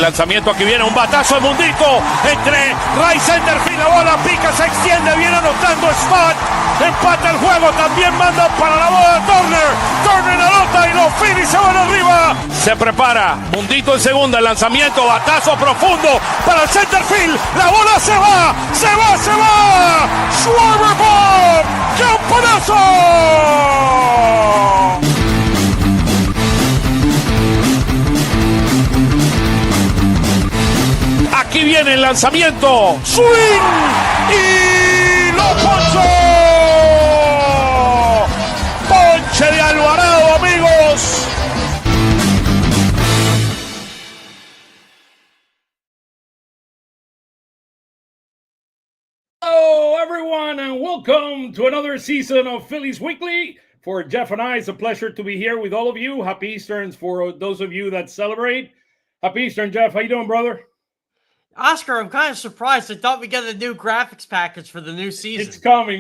lanzamiento, aquí viene un batazo de Mundito entre right center field, la bola pica, se extiende, viene anotando Spot, empata el juego, también manda para la bola Turner anota y los Phillies se van arriba. Se prepara Mundito en segunda, el lanzamiento, batazo profundo para el center field, la bola se va. Schwarber Bob, ¡campanazo! Aquí viene el lanzamiento, swing y lo ponchó. Ponche de Alvarado, amigos. Hello, everyone, and welcome to another season of Phillies Weekly. For Jeff and I, it's a pleasure to be here with all of you. Happy Easterns for those of you that celebrate. Happy Eastern, Jeff. How you doing, brother? Oscar, I'm kind of surprised. I thought we got a new graphics package for the new season. It's coming.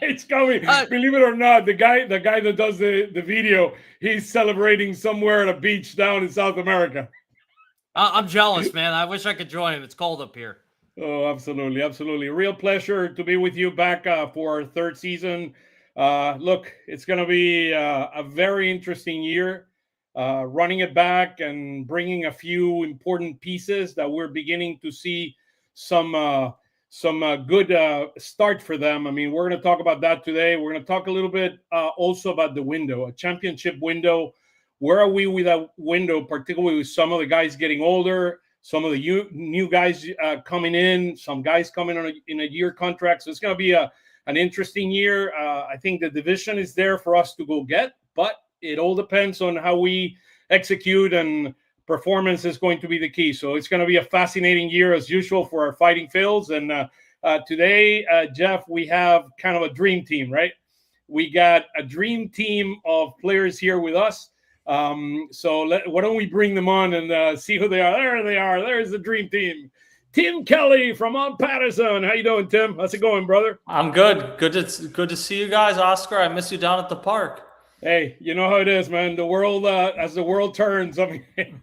Believe it or not, the guy that does the video, he's celebrating somewhere at a beach down in South America. I'm jealous, man. I wish I could join him. It's cold up here. Oh, absolutely. Real pleasure to be with you back for our third season. Look, it's going to be a very interesting year. Running it back and bringing a few important pieces that we're beginning to see some good start for them. I mean, we're going to talk about that today. We're going to talk a little bit also about the window, a championship window. Where are we with that window, particularly with some of the guys getting older, some of the new guys coming in, some guys coming on in a year contract. So it's going to be an interesting year. I think the division is there for us to go get, but it all depends on how we execute, and performance is going to be the key. So it's going to be a fascinating year as usual for our Fighting Phils. And today, Jeff, we have kind of a dream team, right? We got a dream team of players here with us. So why don't we bring them on and see who they are? There they are. There's the dream team. Tim Kelly from OnPattison. How you doing, Tim? How's it going, brother? I'm good. Good to see you guys, Oscar. I miss you down at the park. Hey, you know how it is, man. The world, as the world turns, I mean,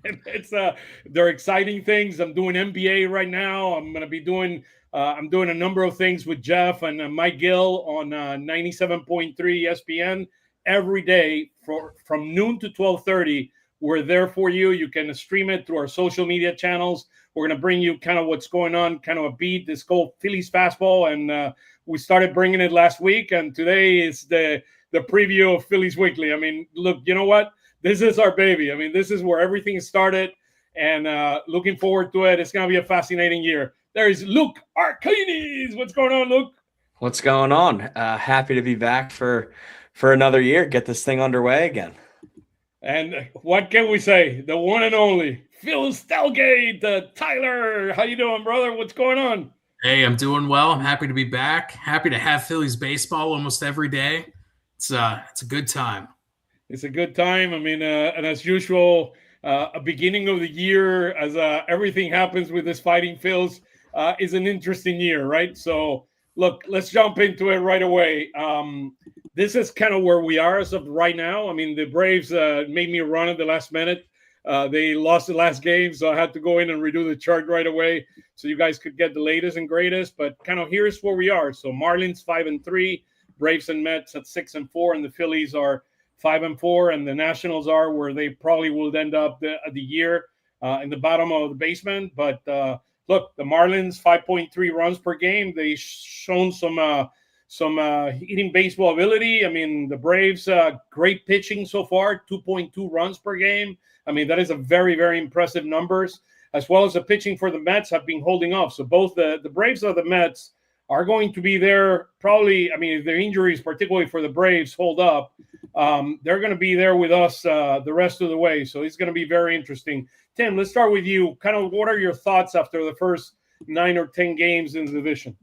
they're exciting things. I'm doing NBA right now. I'm going to be doing a number of things with Jeff and Mike Gill on 97.3 ESPN every day from noon to 12:30. We're there for you. You can stream it through our social media channels. We're going to bring you kind of what's going on, kind of a beat. This called Phillies Fastball, and we started bringing it last week, and today is the preview of Phillies Weekly. I mean, look, you know what? This is our baby. I mean, this is where everything started, and looking forward to it. It's going to be a fascinating year. There is Luke Arcaini. What's going on, Luke? What's going on? Happy to be back for another year. Get this thing underway again. And what can we say? The one and only Phil Stelgate. Tyler, how you doing, brother? What's going on? Hey, I'm doing well. I'm happy to be back. Happy to have Phillies baseball almost every day. It's a good time. It's a good time. I mean, and as usual, a beginning of the year, as everything happens with this Fighting Phils, is an interesting year, right? So, look, let's jump into it right away. This is kind of where we are as of right now. I mean, the Braves made me run at the last minute. They lost the last game, so I had to go in and redo the chart right away so you guys could get the latest and greatest. But kind of here's where we are. So Marlins 5-3. Braves and Mets at 6-4, and the Phillies are 5-4, and the Nationals are where they probably will end up the year in the bottom of the basement. But look, the Marlins 5.3 runs per game. They've shown some hitting baseball ability. I mean, the Braves great pitching so far, 2.2 runs per game. I mean, that is a very, very impressive numbers, as well as the pitching for the Mets have been holding off. So both the Braves or the Mets are going to be there probably. I mean, if their injuries, particularly for the Braves, hold up, they're going to be there with us the rest of the way. So it's going to be very interesting. Tim, let's start with you. Kind of what are your thoughts after the first 9 or 10 games in the division?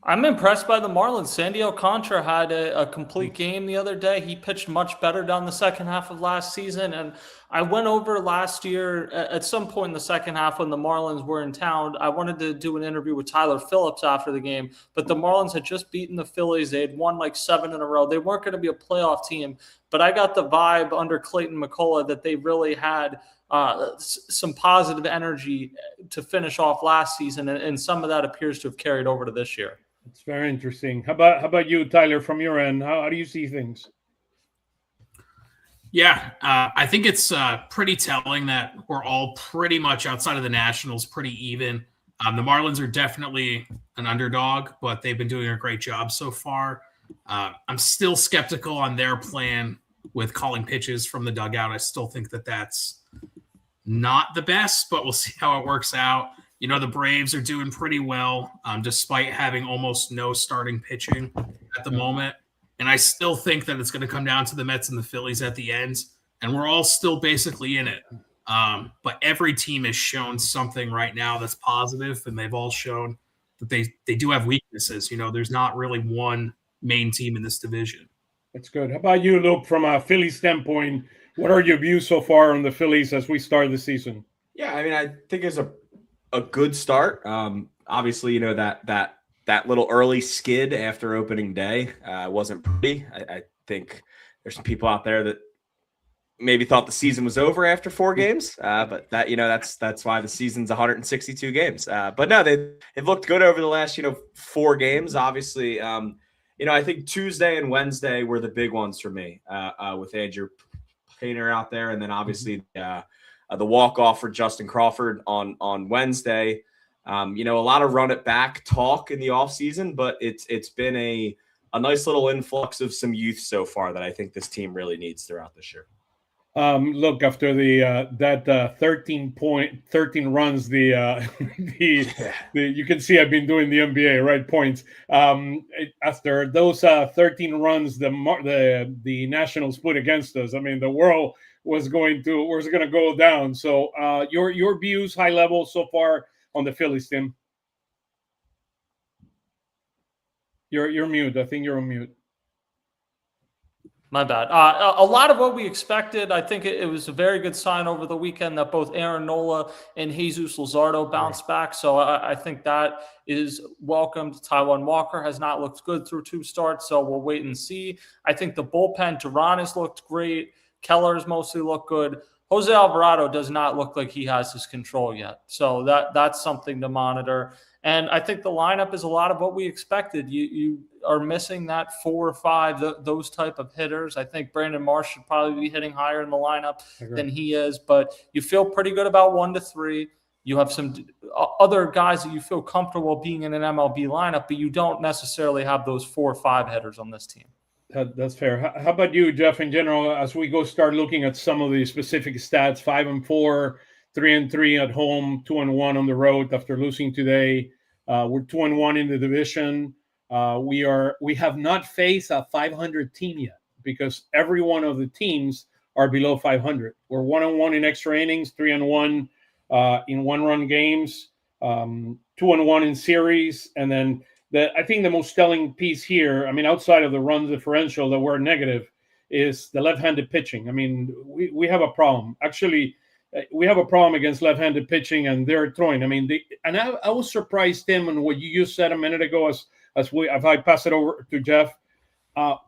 I'm impressed by the Marlins. Sandy Alcantara had a complete game the other day. He pitched much better down the second half of last season. And I went over last year at some point in the second half when the Marlins were in town. I wanted to do an interview with Tyler Phillips after the game, but the Marlins had just beaten the Phillies. They had won like 7 in a row. They weren't going to be a playoff team, but I got the vibe under Clayton McCullough that they really had some positive energy to finish off last season, and some of that appears to have carried over to this year. It's very interesting. How about you, Tyler, from your end? How do you see things? Yeah, I think it's pretty telling that we're all pretty much outside of the Nationals pretty even. The Marlins are definitely an underdog, but they've been doing a great job so far. I'm still skeptical on their plan with calling pitches from the dugout. I still think that that's not the best, but we'll see how it works out. You know, the Braves are doing pretty well despite having almost no starting pitching at the moment. And I still think that it's going to come down to the Mets and the Phillies at the end. And we're all still basically in it. But every team has shown something right now that's positive, and they've all shown that they do have weaknesses. You know, there's not really one main team in this division. That's good. How about you, Luke, from a Philly standpoint? What are your views so far on the Phillies as we start the season? Yeah, I mean, I think it's a good start. Obviously, you know, that little early skid after opening day wasn't pretty. I think there's some people out there that maybe thought the season was over after 4 games, but that, you know, that's why the season's 162 games. But no, they've looked good over the last, 4 games. Obviously, I think Tuesday and Wednesday were the big ones for me with Andrew Painter out there, and then obviously the walk-off for Justin Crawford on Wednesday. A lot of run it back talk in the offseason, but it's been a nice little influx of some youth so far that I think this team really needs throughout this year. Look, after that 13 runs, you can see I've been doing the NBA, right? Points. After those 13 runs, the Nationals put against us. I mean, the world was going to go down. So, your views, high level so far on the Phillies, Tim. You're mute. I think you're on mute. My bad. A lot of what we expected. I think it was a very good sign over the weekend that both Aaron Nola and Jesus Luzardo bounced back. So I think that is welcomed. Taijuan Walker has not looked good through 2 starts, so we'll wait and see. I think the bullpen, Duran has looked great. Keller's mostly looked good. Jose Alvarado does not look like he has his control yet. So that's something to monitor. And I think the lineup is a lot of what we expected. You are missing that 4 or 5, those type of hitters. I think Brandon Marsh should probably be hitting higher in the lineup than he is, but you feel pretty good about 1 to 3. You have some other guys that you feel comfortable being in an MLB lineup, but you don't necessarily have those 4 or 5 hitters on this team. That's fair. How about you, Jeff, in general, as we go start looking at some of the specific stats, 5-4, 3-3 at home, 2-1 on the road after losing today. We're 2-1 in the division. We have not faced a 500 team yet because every one of the teams are below 500. We're 1-1 in extra innings, 3-1 in 1-run games, 2-1 in series, and then I think the most telling piece here, I mean, outside of the run differential that were negative, is the left-handed pitching. I mean, we have a problem. Actually, we have a problem against left-handed pitching, and they're throwing. I mean, I was surprised, Tim, on what you just said a minute ago as I pass it over to Jeff.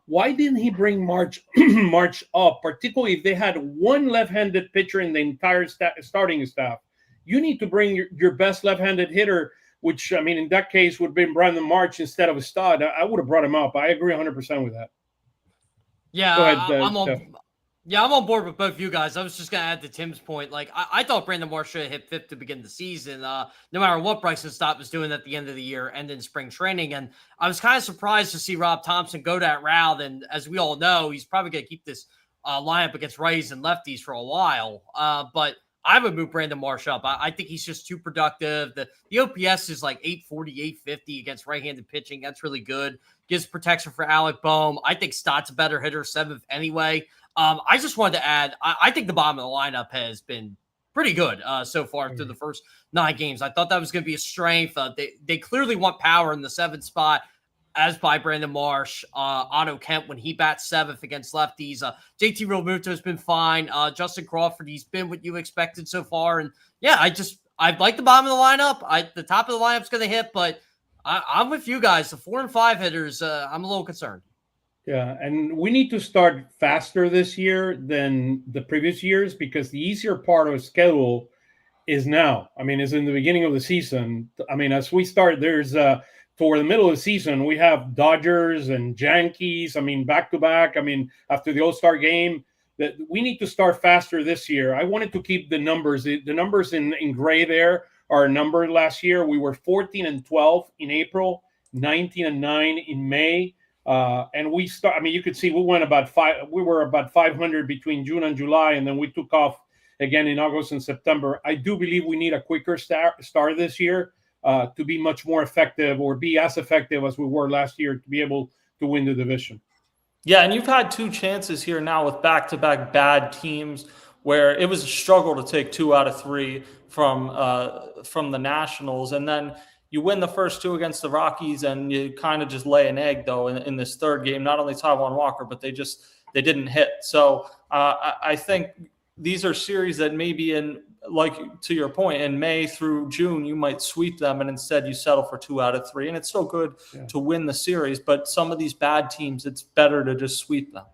Why didn't he bring March up, particularly if they had one left-handed pitcher in the entire starting staff? You need to bring your best left-handed hitter, which, I mean, in that case would have been Brandon March instead of Stott. I would have brought him up. I agree 100% with that. Yeah, go ahead, I'm on board with both you guys. I was just going to add to Tim's point. Like, I thought Brandon Marsh should have hit 5th to begin the season, no matter what Bryson Stott was doing at the end of the year and in spring training. And I was kind of surprised to see Rob Thompson go that route. And as we all know, he's probably going to keep this lineup against righties and lefties for a while. But I would move Brandon Marsh up. I think he's just too productive. The OPS is like 840, 850 against right-handed pitching. That's really good. Gives protection for Alec Boehm. I think Stott's a better hitter, 7th anyway. I just wanted to add, I think the bottom of the lineup has been pretty good so far through the first 9 games. I thought that was going to be a strength. They clearly want power in the 7th spot, as by Brandon Marsh, Otto Kemp when he bats 7th against lefties. JT Realmuto has been fine. Justin Crawford, he's been what you expected so far. And yeah, I like the bottom of the lineup. The top of the lineup's going to hit, but I'm with you guys. The 4 and 5 hitters, I'm a little concerned. Yeah, and we need to start faster this year than the previous years because the easier part of the schedule is now. I mean, it's in the beginning of the season. I mean, as we start, there's for the middle of the season, we have Dodgers and Yankees. I mean, back to back. I mean, after the All-Star game, that we need to start faster this year. I wanted to keep the numbers. The numbers in gray there are a number last year. We were 14-12 in April, 19-9 in May. And we start. I mean, you could see we went about five. We were about 500 between June and July, and then we took off again in August and September. I do believe we need a quicker start this year to be much more effective or be as effective as we were last year to be able to win the division. Yeah, and you've had 2 chances here now with back-to-back bad teams where it was a struggle to take 2 out of 3 from the Nationals, and then you win the first 2 against the Rockies, and you kind of just lay an egg though in this third game. Not only Taijuan Walker, but they didn't hit. So I think these are series that maybe like to your point, in May through June, you might sweep them, and instead you settle for 2 out of 3. And it's still good to win the series, but some of these bad teams, it's better to just sweep them.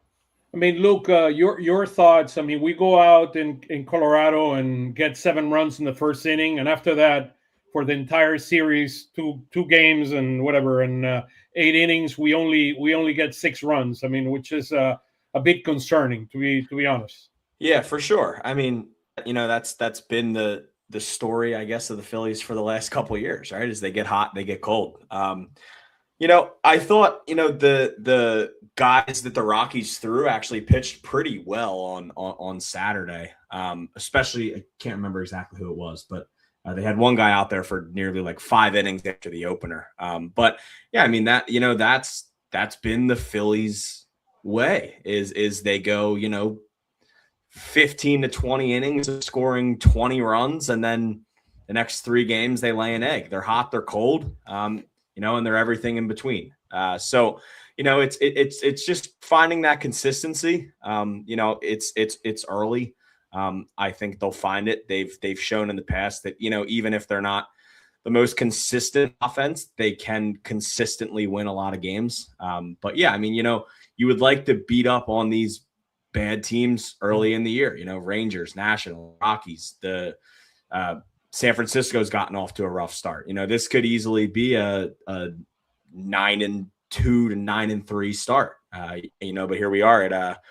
I mean, Luke, your thoughts. I mean, we go out in Colorado and get 7 runs in the first inning, and after that, for the entire series, two games and whatever, and 8 innings, we only get 6 runs. I mean, which is a bit concerning, to be honest. Yeah, for sure. I mean, that's been the story, I guess, of the Phillies for the last couple of years, right? As they get hot, they get cold. I thought, the guys that the Rockies threw actually pitched pretty well on Saturday. Especially, I can't remember exactly who it was, but they had one guy out there for nearly like 5 innings after the opener. But yeah, I mean that's been the Phillies' way is they go, 15 to 20 innings of scoring 20 runs, and then the next 3 games they lay an egg. They're hot, they're cold, and they're everything in between. So it's just finding that consistency. It's early. I think they'll find it. They've shown in the past that even if they're not the most consistent offense, they can consistently win a lot of games. But yeah, I mean, you would like to beat up on these bad teams early in the year, Rangers, National, Rockies, the San Francisco's gotten off to a rough start. This could easily be a 9-2 to 9-3 start. But here we are at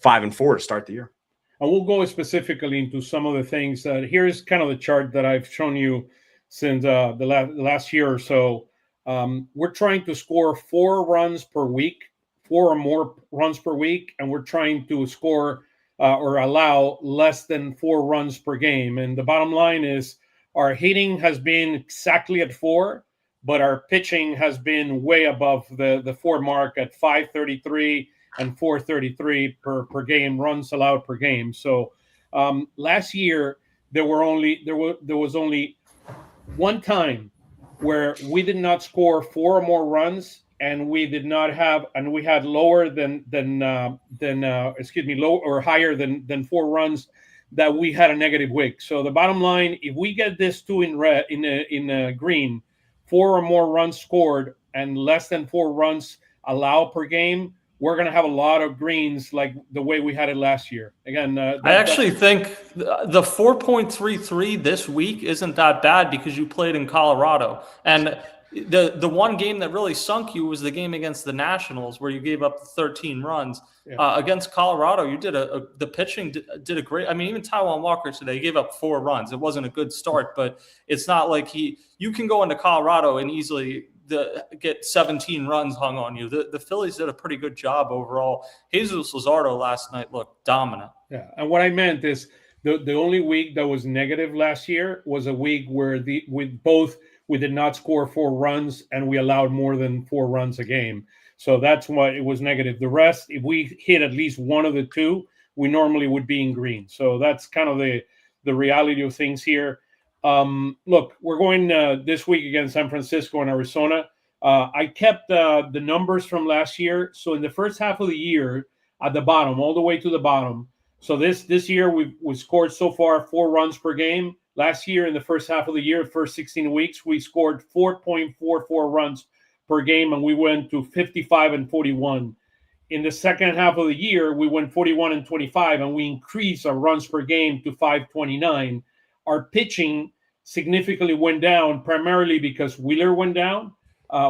5-4 to start the year. And we'll go specifically into some of the things. Here's kind of the chart that I've shown you since the last year or so. We're trying to score 4 runs per week, 4 or more runs per week, and we're trying to score or allow less than 4 runs per game. And the bottom line is our hitting has been exactly at 4, but our pitching has been way above the 4 mark at 533 and 433 per game, runs allowed per game. So last year there was only one time where we did not score 4 or more runs, and we did not have, and we had lower low or higher than 4 runs that we had a negative WIC. So the bottom line, if we get this 2 in red in green, 4 or more runs scored and less than 4 runs allowed per game, we're going to have a lot of greens like the way we had it last year. Again, I actually think the 4.33 this week isn't that bad because you played in Colorado. And the one game that really sunk you was the game against the Nationals where you gave up 13 runs. Yeah. Against Colorado, you did the pitching did a great. I mean, even Taijuan Walker today gave up 4 runs. It wasn't a good start, but it's not like you can go into Colorado and easily get 17 runs hung on you. The Phillies did a pretty good job overall. Jesus Luzardo last night looked dominant. Yeah, and what I meant is the only week that was negative last year was a week where we did not score 4 runs and we allowed more than 4 runs a game. So that's why it was negative. The rest, if we hit at least one of the 2, we normally would be in green. So that's kind of the reality of things here. Look, we're going this week against San Francisco and Arizona. I kept the numbers from last year. So in the first half of the year, at the bottom, all the way to the bottom. So this year we scored so far 4 runs per game. Last year, in the first half of the year, first 16 weeks, we scored 4.44 runs per game, and we went to 55 and 41. in the second half of the year, we went 41-25, and we increased our runs per game to 529. Our pitching significantly went down, primarily because Wheeler went down.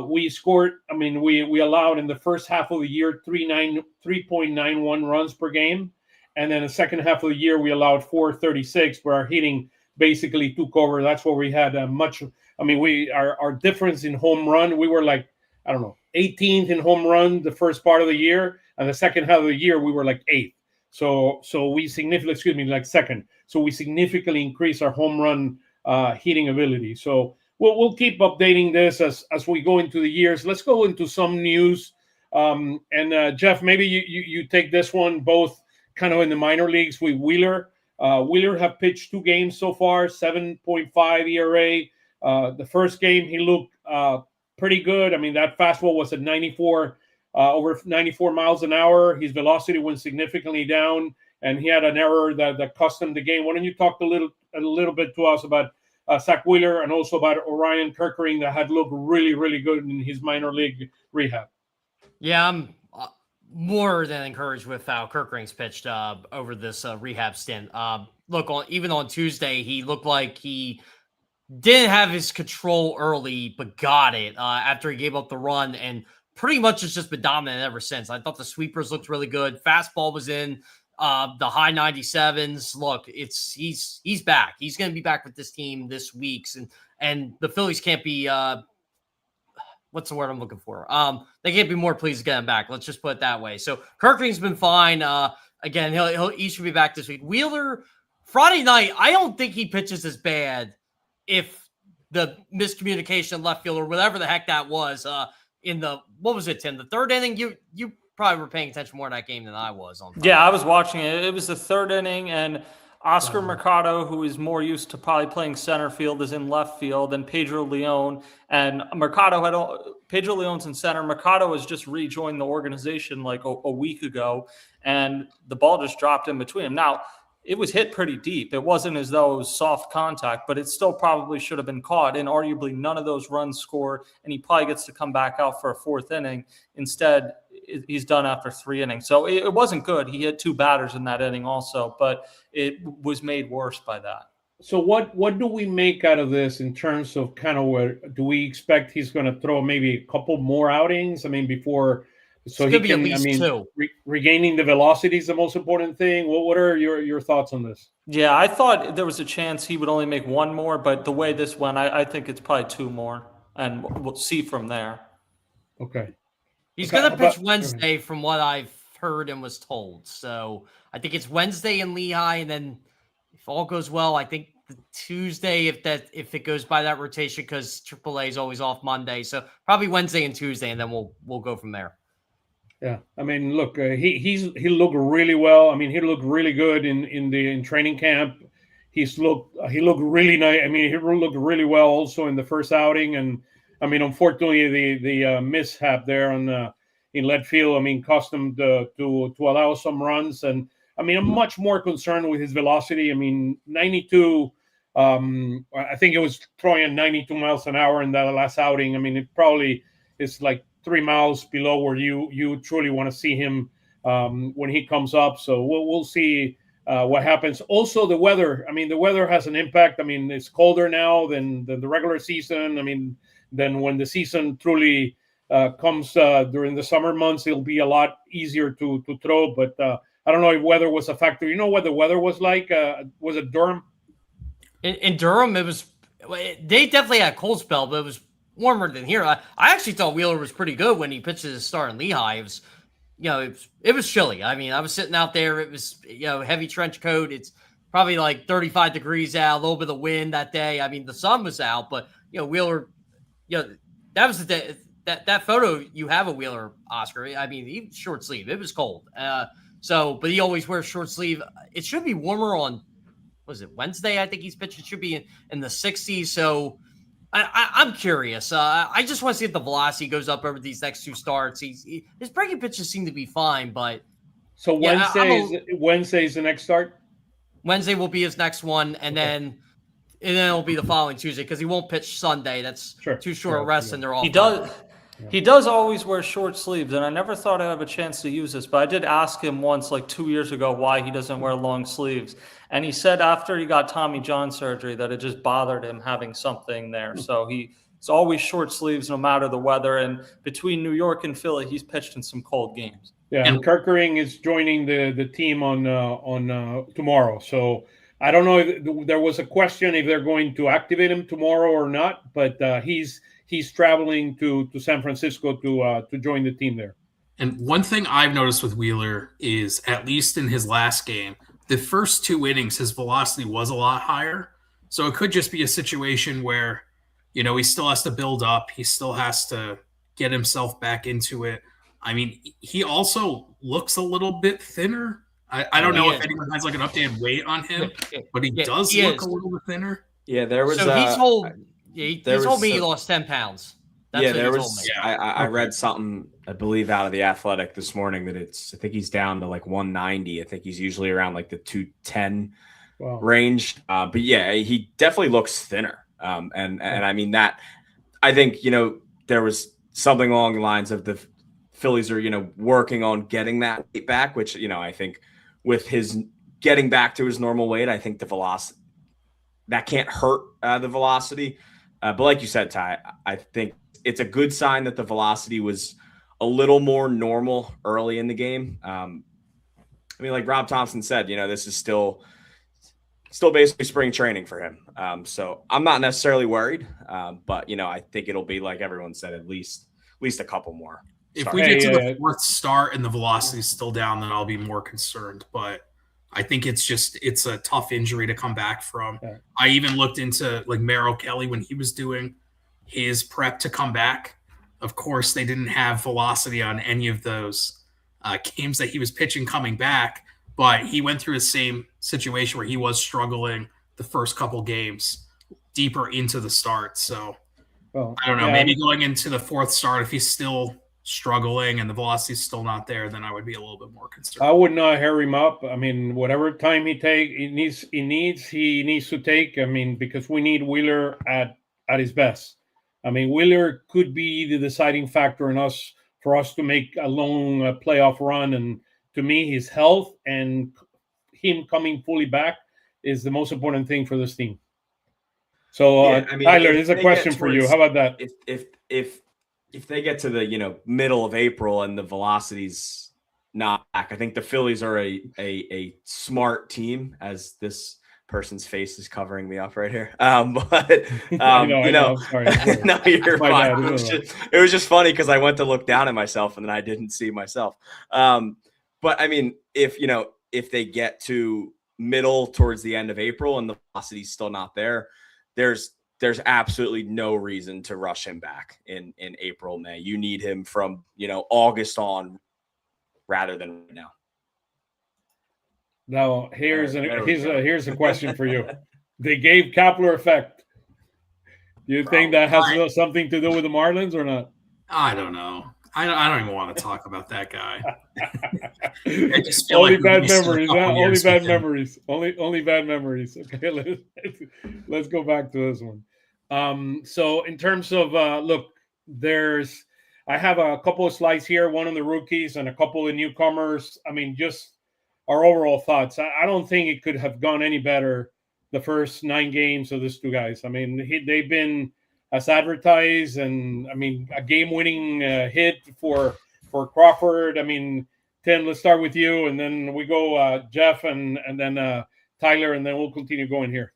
We scored, we allowed in the first half of the year 3.91 runs per game. And then the second half of the year, we allowed 436, where our hitting basically took over. That's where we had our difference in home run, we were like, 18th in home run the first part of the year, and the second half of the year we were like 8th. So we significantly, second. So we significantly increased our home run hitting ability. So we'll keep updating this as we go into the years. Let's go into some news. And Jeff, maybe you take this one, both kind of in the minor leagues with Wheeler. Wheeler have pitched 2 games so far, 7.5 ERA. The first game he looked pretty good. That fastball was at 94, over 94 miles an hour. His velocity went significantly down, and he had an error that cost him the game. Why don't you talk a little bit to us about Zach Wheeler, and also about Orion Kerkering, that had looked really, really good in his minor league rehab? Yeah, I'm more than encouraged with how Kerkering's pitched over this rehab stint. Even on Tuesday, he looked like he didn't have his control early, but got it after he gave up the run, and pretty much has just been dominant ever since. I thought the sweepers looked really good. Fastball was in the high 97s. Look, he's back. He's going to be back with this team this week, and the Phillies can't be what's the word I'm looking for? They can't be more pleased to get him back. Let's just put it that way. So Kerkering's been fine. Again, he should be back this week. Wheeler, Friday night, I don't think he pitches as bad if the miscommunication left field or whatever the heck that was in the, what was it, Tim? The third inning? You probably were paying attention more to that game than I was on Friday. Yeah, I was watching it. It was the third inning, and Oscar Mercado, who is more used to probably playing center field, is in left field, and Pedro Leon. And Pedro Leon's in center. Mercado has just rejoined the organization like a week ago, and the ball just dropped in between them. Now, it was hit pretty deep. It wasn't as though it was soft contact, but it still probably should have been caught. And arguably none of those runs scored, and he probably gets to come back out for a 4th inning. Instead, he's done after 3 innings. So it wasn't good. He had 2 batters in that inning also, but it was made worse by that. So what do we make out of this in terms of kind of what do we expect he's going to throw maybe a couple more outings? Before, so he can, at least 2. Regaining the velocity is the most important thing. What are your thoughts on this? Yeah, I thought there was a chance he would only make 1 more, but the way this went, I think it's probably 2 more, and we'll see from there. Okay. He's going to pitch Wednesday from what I've heard and was told. So I think it's Wednesday in Lehigh, and then if all goes well, I think the Tuesday, if it goes by that rotation, because AAA is always off Monday. So probably Wednesday and Tuesday, and then we'll go from there. Yeah, look, he looked really well. He looked really good in training camp. He looked really nice. He looked really well also in the first outing. And unfortunately, the mishap there in left field, cost him to allow some runs. And I'm much more concerned with his velocity. 92. I think it was throwing at 92 miles an hour in that last outing. It probably is like 3 miles below where you truly want to see him when he comes up. So we'll see what happens. Also, the weather. The weather has an impact. It's colder now than the regular season. Then when the season truly comes during the summer months, it'll be a lot easier to throw. But I don't know if weather was a factor. You know what the weather was like? Was it Durham? In Durham, they definitely had a cold spell, but it was warmer than here. I actually thought Wheeler was pretty good when he pitched his start in Lehigh. It was chilly. I was sitting out there. It was heavy trench coat. It's probably like 35 degrees out. A little bit of wind that day. The sun was out, but Wheeler. That was the day, that photo you have of Wheeler, Oscar. He short sleeve. It was cold. But he always wears short sleeve. It should be warmer on, was it Wednesday? I think he's pitching. It should be in the 60s. So I'm curious. I just want to see if the velocity goes up over these next 2 starts. His breaking pitches seem to be fine, but so Wednesday's the next start. Wednesday will be his next one, and then it'll be the following Tuesday because he won't pitch Sunday. That's too short a rest, and they're all. He does always wear short sleeves, and I never thought I'd have a chance to use this, but I did ask him once, like 2 years ago, why he doesn't wear long sleeves. And he said after he got Tommy John surgery that it just bothered him having something there. So it's always short sleeves no matter the weather. And between New York and Philly, he's pitched in some cold games. Yeah, and Kerkering is joining the team on tomorrow. So I don't know if there was a question if they're going to activate him tomorrow or not, but he's traveling to San Francisco to join the team there. And one thing I've noticed with Wheeler is, at least in his last game, the first 2 innings, his velocity was a lot higher. So it could just be a situation where, he still has to build up. He still has to get himself back into it. I mean, he also looks a little bit thinner. I don't know if anyone has like an updated weight on him, but he does look a little bit thinner. Yeah, there was. So he told me he lost 10 pounds. That's what there he was. told me. I read something, I believe, out of The Athletic this morning that I think he's down to like 190. I think he's usually around like the 210 range. But yeah, he definitely looks thinner. And I mean that. I think there was something along the lines of the Phillies are working on getting that weight back, which I think with his getting back to his normal weight, I think the velocity that can't hurt the velocity. But like you said, Ty, I think it's a good sign that the velocity was a little more normal early in the game. I mean, like Rob Thompson said, this is still basically spring training for him. So I'm not necessarily worried, but I think it'll be, like everyone said, at least a couple more. If we get to the 4th start and the velocity is still down, then I'll be more concerned. But I think it's a tough injury to come back from. Yeah. I even looked into like Merrill Kelly when he was doing his prep to come back. Of course, they didn't have velocity on any of those games that he was pitching coming back, but he went through the same situation where he was struggling the first couple games deeper into the start. So I don't know, maybe going into the 4th start, if he's still struggling and the velocity is still not there, then I would be a little bit more concerned. I would not hurry him up. I mean, whatever time he needs to take. I mean, because we need Wheeler at his best. I mean, Wheeler could be the deciding factor for us to make a long playoff run. And to me, his health and him coming fully back is the most important thing for this team. So, Tyler, there's a question for you. How about that? If they get to the middle of April and the velocity's not back, I think the Phillies are a smart team, as this person's face is covering me up right here. But I know. Sorry. No, you're fine. It was just funny because I went to look down at myself and then I didn't see myself. But I mean, if they get to middle towards the end of April and the velocity's still not there, there's absolutely no reason to rush him back in April, May. You need him from, August on rather than right now. Now, here's a question for you. They gave Kepler effect. Do you think that has something to do with the Marlins or not? I don't know. I don't even want to talk about that guy. Only bad memories. Only bad memories. Only bad memories. Okay, let's go back to this one. So in terms of look, I have a couple of slides here, one on the rookies and a couple of newcomers. I mean, just our overall thoughts. I don't think it could have gone any better the first 9 games of these 2 guys. I mean, they've been as advertised, and I mean, a game-winning hit for Crawford. I mean, Tim, let's start with you, and then we go Jeff and then Tyler, and then we'll continue going here.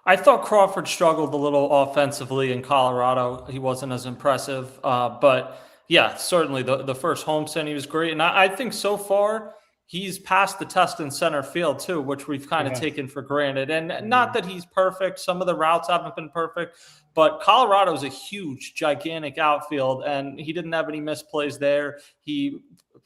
I thought Crawford struggled a little offensively in Colorado. He wasn't as impressive, but yeah, certainly the first homestand he was great, and I think so far he's passed the test in center field too, which we've kind of taken for granted. And not that he's perfect. Some of the routes haven't been perfect, but Colorado's a huge, gigantic outfield, and he didn't have any misplays there. He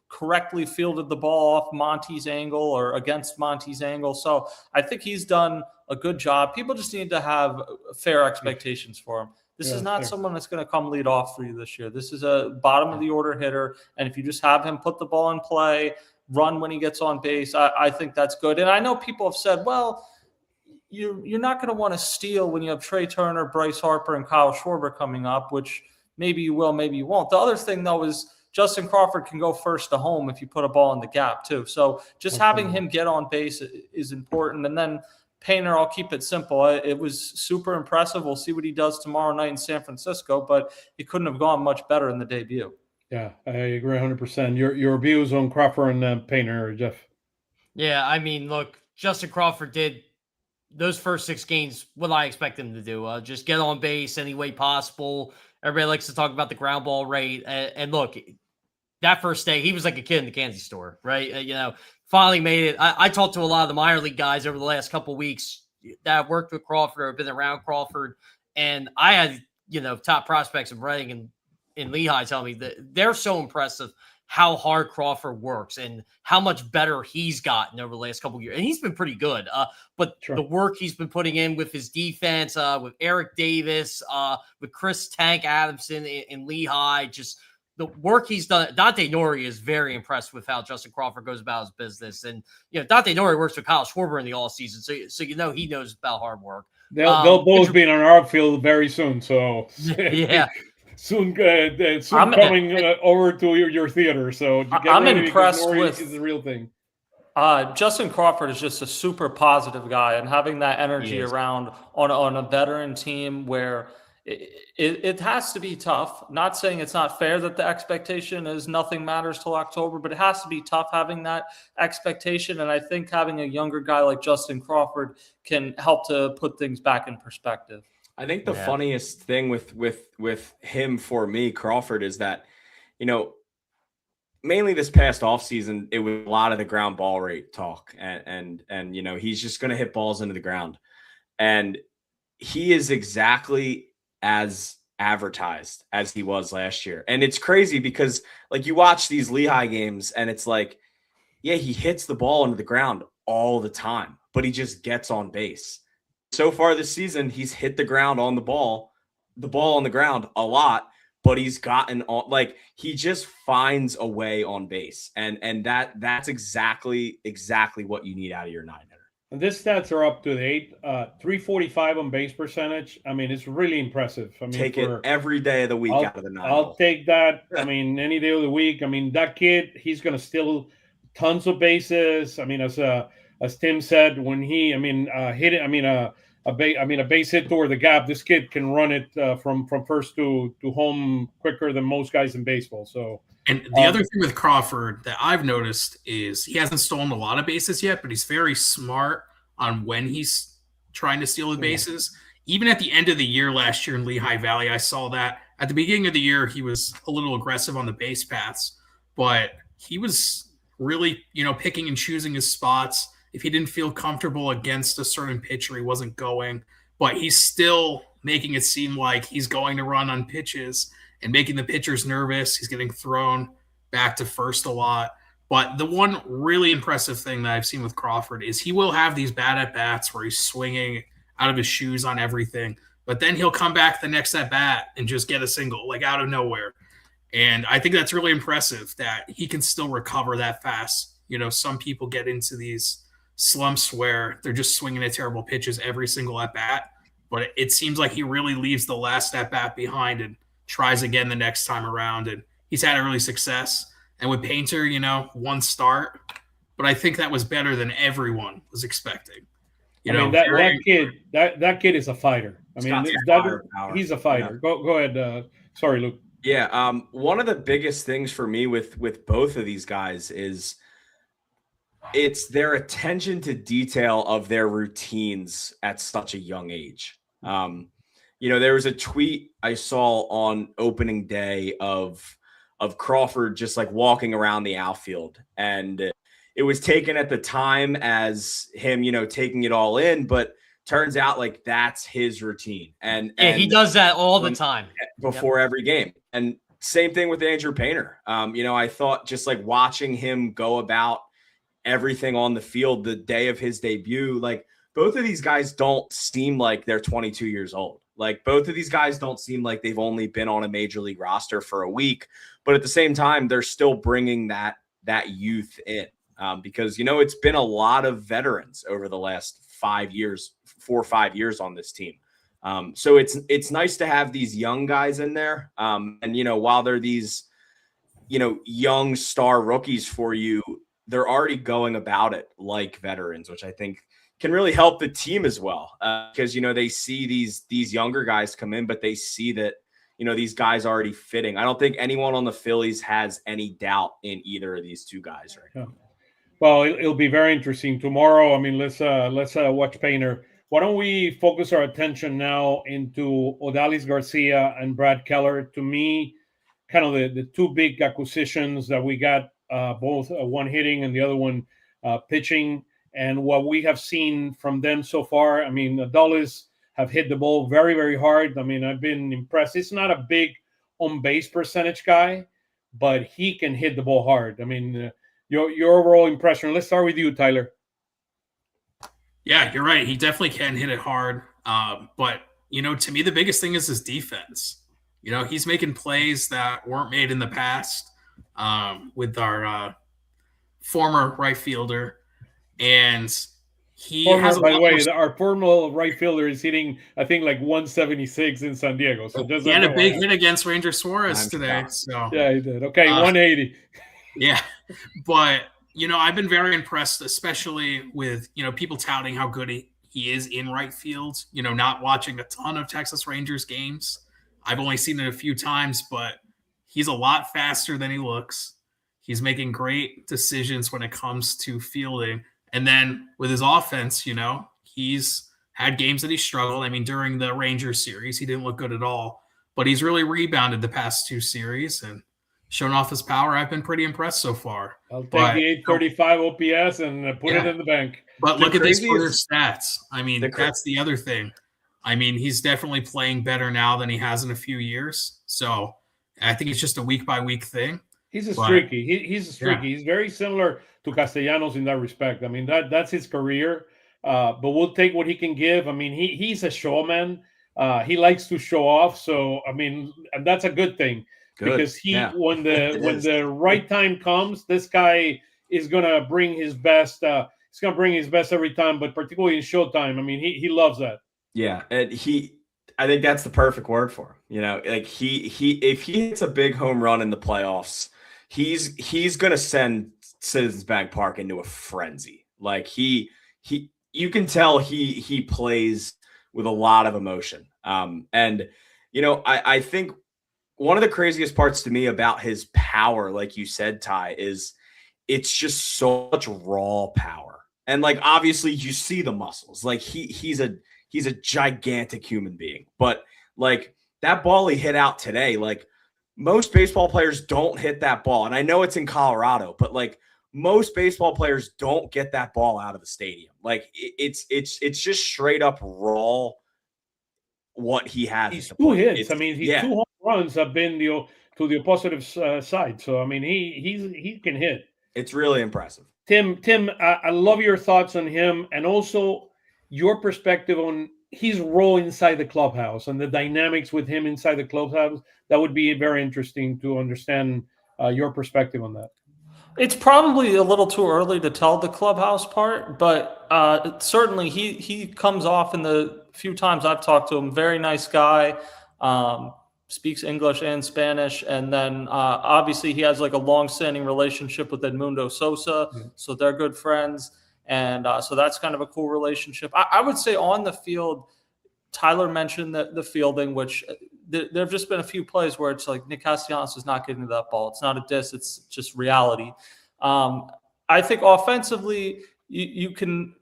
correctly fielded the ball off Monty's angle or against Monty's angle. So I think he's done a good job. People just need to have fair expectations for him. This is not someone that's going to come lead off for you this year. This is a bottom of the order hitter. And if you just have him put the ball in play, run when he gets on base, I think that's good. And I know people have said, well, you're not going to want to steal when you have Trey Turner, Bryce Harper, and Kyle Schwarber coming up, which maybe you will, maybe you won't. The other thing, though, is Justin Crawford can go first to home if you put a ball in the gap, too. So just having him get on base is important. And then Painter, I'll keep it simple. It was super impressive. We'll see what he does tomorrow night in San Francisco, but he couldn't have gone much better in the debut. Yeah, I agree 100%. Your views on Crawford and Painter, Jeff? Yeah, I mean, look, Justin Crawford did those first 6 games what I expect him to do. Just get on base any way possible. Everybody likes to talk about the ground ball rate. And look, that first day, he was like a kid in the candy store, right? Finally made it. I talked to a lot of the minor league guys over the last couple of weeks that worked with Crawford or been around Crawford. And I had, top prospects of Reading and Lehigh tell me that they're so impressive how hard Crawford works and how much better he's gotten over the last couple of years. And he's been pretty good. But the work he's been putting in with his defense, with Eric Davis, with Chris Tank Adamson in Lehigh, just the work he's done. Dante Nori is very impressed with how Justin Crawford goes about his business. And, Dante Nori works with Kyle Schwarber in the all season. So he knows about hard work. They'll both be in our outfield very soon. So yeah. Soon coming over to your theater. So I'm impressed with the real thing. Justin Crawford is just a super positive guy, and having that energy around on a veteran team where it has to be tough. Not saying it's not fair that the expectation is nothing matters till October, but it has to be tough having that expectation. And I think having a younger guy like Justin Crawford can help to put things back in perspective. I think the funniest thing with him for me, Crawford, is that, mainly this past offseason, it was a lot of the ground ball rate talk. And he's just going to hit balls into the ground. And he is exactly as advertised as he was last year. And it's crazy because, like, you watch these Lehigh games and it's like, yeah, he hits the ball into the ground all the time, but he just gets on base. So far this season, he's hit the ball on the ground a lot, but he's gotten on, like, he just finds a way on base. And that's exactly what you need out of your 9-hitter. And these stats are up to date. 345 on base percentage. I mean, it's really impressive. I mean, take it every day of the week out of the 9. I'll take that. I mean, any day of the week. I mean, that kid, he's going to steal tons of bases. I mean, as Tim said, when he, hit it. I mean, a base hit toward the gap. This kid can run it from first to home quicker than most guys in baseball. So. And the other thing with Crawford that I've noticed is he hasn't stolen a lot of bases yet, but he's very smart on when he's trying to steal the bases. Even at the end of the year last year in Lehigh Valley, I saw that. At the beginning of the year, he was a little aggressive on the base paths, but he was really, picking and choosing his spots. If he didn't feel comfortable against a certain pitcher, he wasn't going. But he's still making it seem like he's going to run on pitches and making the pitchers nervous. He's getting thrown back to first a lot. But the one really impressive thing that I've seen with Crawford is he will have these bad at-bats where he's swinging out of his shoes on everything. But then he'll come back the next at-bat and just get a single, like out of nowhere. And I think that's really impressive that he can still recover that fast. Some people get into these slumps where they're just swinging at terrible pitches every single at-bat. But it seems like he really leaves the last at-bat behind and tries again the next time around, and he's had early success. And with Painter, one start, but I think that was better than everyone was expecting. That kid is a fighter. He's a fighter. Yeah. Go ahead. Sorry, Luke. Yeah. One of the biggest things for me with both of these guys is it's their attention to detail of their routines at such a young age. There was a tweet I saw on opening day of Crawford just like walking around the outfield, and it was taken at the time as him, taking it all in, but turns out like that's his routine. And he does that all the time before every game. And same thing with Andrew Painter. I thought just like watching him go about everything on the field the day of his debut, like both of these guys don't seem like they're 22 years old. Like both of these guys don't seem like they've only been on a major league roster for a week, but at the same time, they're still bringing that youth in because, it's been a lot of veterans over the last 4 or 5 years on this team. So it's nice to have these young guys in there. And, you know, while they're these, you know, young star rookies for you, they're already going about it like veterans, which I think can really help the team as well. Because, you know, they see these younger guys come in, but they see that, you know, these guys already fitting. I don't think anyone on the Phillies has any doubt in either of these two guys right now. Well, it'll be very interesting tomorrow. I mean, let's watch Painter. Why don't we focus our attention now into Odalis Garcia and Brad Keller? To me, kind of the two big acquisitions that we got, both one hitting and the other one pitching. And what we have seen from them so far, I mean, Odalis have hit the ball very, very hard. I mean, I've been impressed. He's not a big on-base percentage guy, but he can hit the ball hard. I mean, your overall impression. Let's start with you, Tyler. Yeah, you're right. He definitely can hit it hard. But, you know, to me, the biggest thing is his defense. You know, he's making plays that weren't made in the past with our former right fielder. And he has, by the way, our former right fielder is hitting, I think, like 176 in San Diego. So he had a big hit against Ranger Suarez today. So yeah, he did. Okay, 180. Yeah, but you know, I've been very impressed, especially with, you know, people touting how good he is in right field. You know, not watching a ton of Texas Rangers games. I've only seen it a few times, but he's a lot faster than he looks. He's making great decisions when it comes to fielding. And then with his offense, you know, he's had games that he struggled. I mean, during the Rangers series, he didn't look good at all. But he's really rebounded the past two series and shown off his power. I've been pretty impressed so far. I'll take the 835 OPS and put it in the bank. But look at these career stats. I mean, that's the other thing. I mean, he's definitely playing better now than he has in a few years. So I think it's just a week-by-week thing. He's a streaky. He's streaky. Yeah. He's very similar to Castellanos in that respect. I mean, that's his career. But we'll take what he can give. I mean, he's a showman. He likes to show off. So, I mean, and that's a good thing. Because when the right time comes, this guy is gonna bring his best. He's gonna bring his best every time, but particularly in showtime. I mean, he loves that. Yeah, and I think that's the perfect word for him. You know, like if he hits a big home run in the playoffs, he's gonna send Citizens Bank Park into a frenzy. Like you can tell he plays with a lot of emotion. And you know, I think one of the craziest parts to me about his power, like you said, Ty, is it's just so much raw power. And like, obviously you see the muscles, like he's a gigantic human being, but like that ball he hit out today, like most baseball players don't hit that ball. And I know it's in Colorado, but like most baseball players don't get that ball out of the stadium. Like it's just straight up raw what he has. He's two hits. I mean, he's 2 home runs have been to the positive side. So I mean, he can hit. It's really impressive. Tim, I love your thoughts on him, and also your perspective on his role inside the clubhouse and the dynamics with him inside the clubhouse. That would be very interesting to understand your perspective on that. It's probably a little too early to tell the clubhouse part, but certainly he comes off in the few times I've talked to him. Very nice guy, speaks English and Spanish, and then obviously he has like a long-standing relationship with Edmundo Sosa, so they're good friends, and so that's kind of a cool relationship. I would say on the field, Tyler mentioned the fielding, which there have just been a few plays where it's like Nick Castellanos is not getting to that ball. It's not a diss, it's just reality. I think offensively, you can,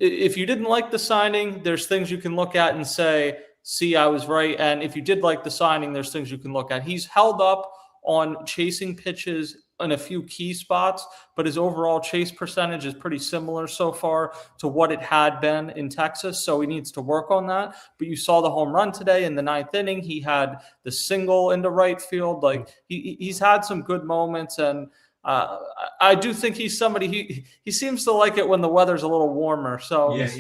if you didn't like the signing, there's things you can look at and say, see, I was right. And if you did like the signing, there's things you can look at. He's held up on chasing pitches in a few key spots, but his overall chase percentage is pretty similar so far to what it had been in Texas. So he needs to work on that. But you saw the home run today in the 9th inning. He had the single into right field. Like he's had some good moments, and I do think he's somebody, he seems to like it when the weather's a little warmer. So as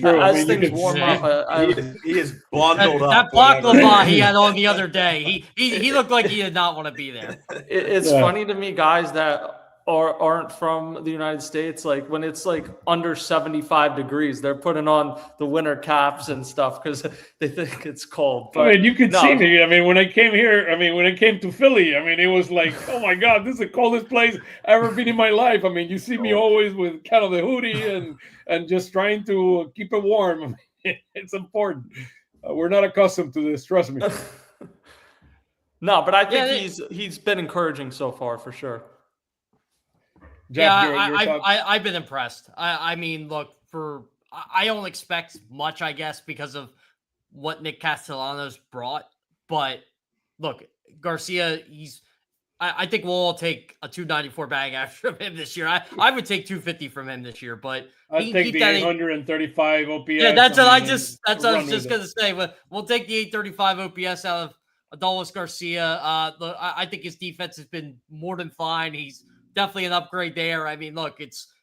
things warm up, he is bundled up. That baklava he had on the other day, he looked like he did not want to be there. It's funny to me, guys, that aren't from the United States, like when it's like under 75 degrees, they're putting on the winter caps and stuff because they think it's cold. But I mean, you could see me. I mean, when I came here, when I came to Philly, it was like, oh my God, this is the coldest place I've ever been in my life. I mean, you see me always with kind of the hoodie and just trying to keep it warm. It's important. We're not accustomed to this, trust me. No, but I think he's been encouraging so far for sure. Jeff, yeah, I've been impressed. I mean, look, I don't expect much, I guess, because of what Nick Castellanos brought. But look, Garcia, I think we'll all take a 294 bag after him this year. I would take 250 from him this year, but I'd take the 835 OPS. Yeah, that's what I was just gonna say. We'll take the 835 OPS out of Adolis Garcia. I think his defense has been more than fine. He's definitely an upgrade there. I mean, look,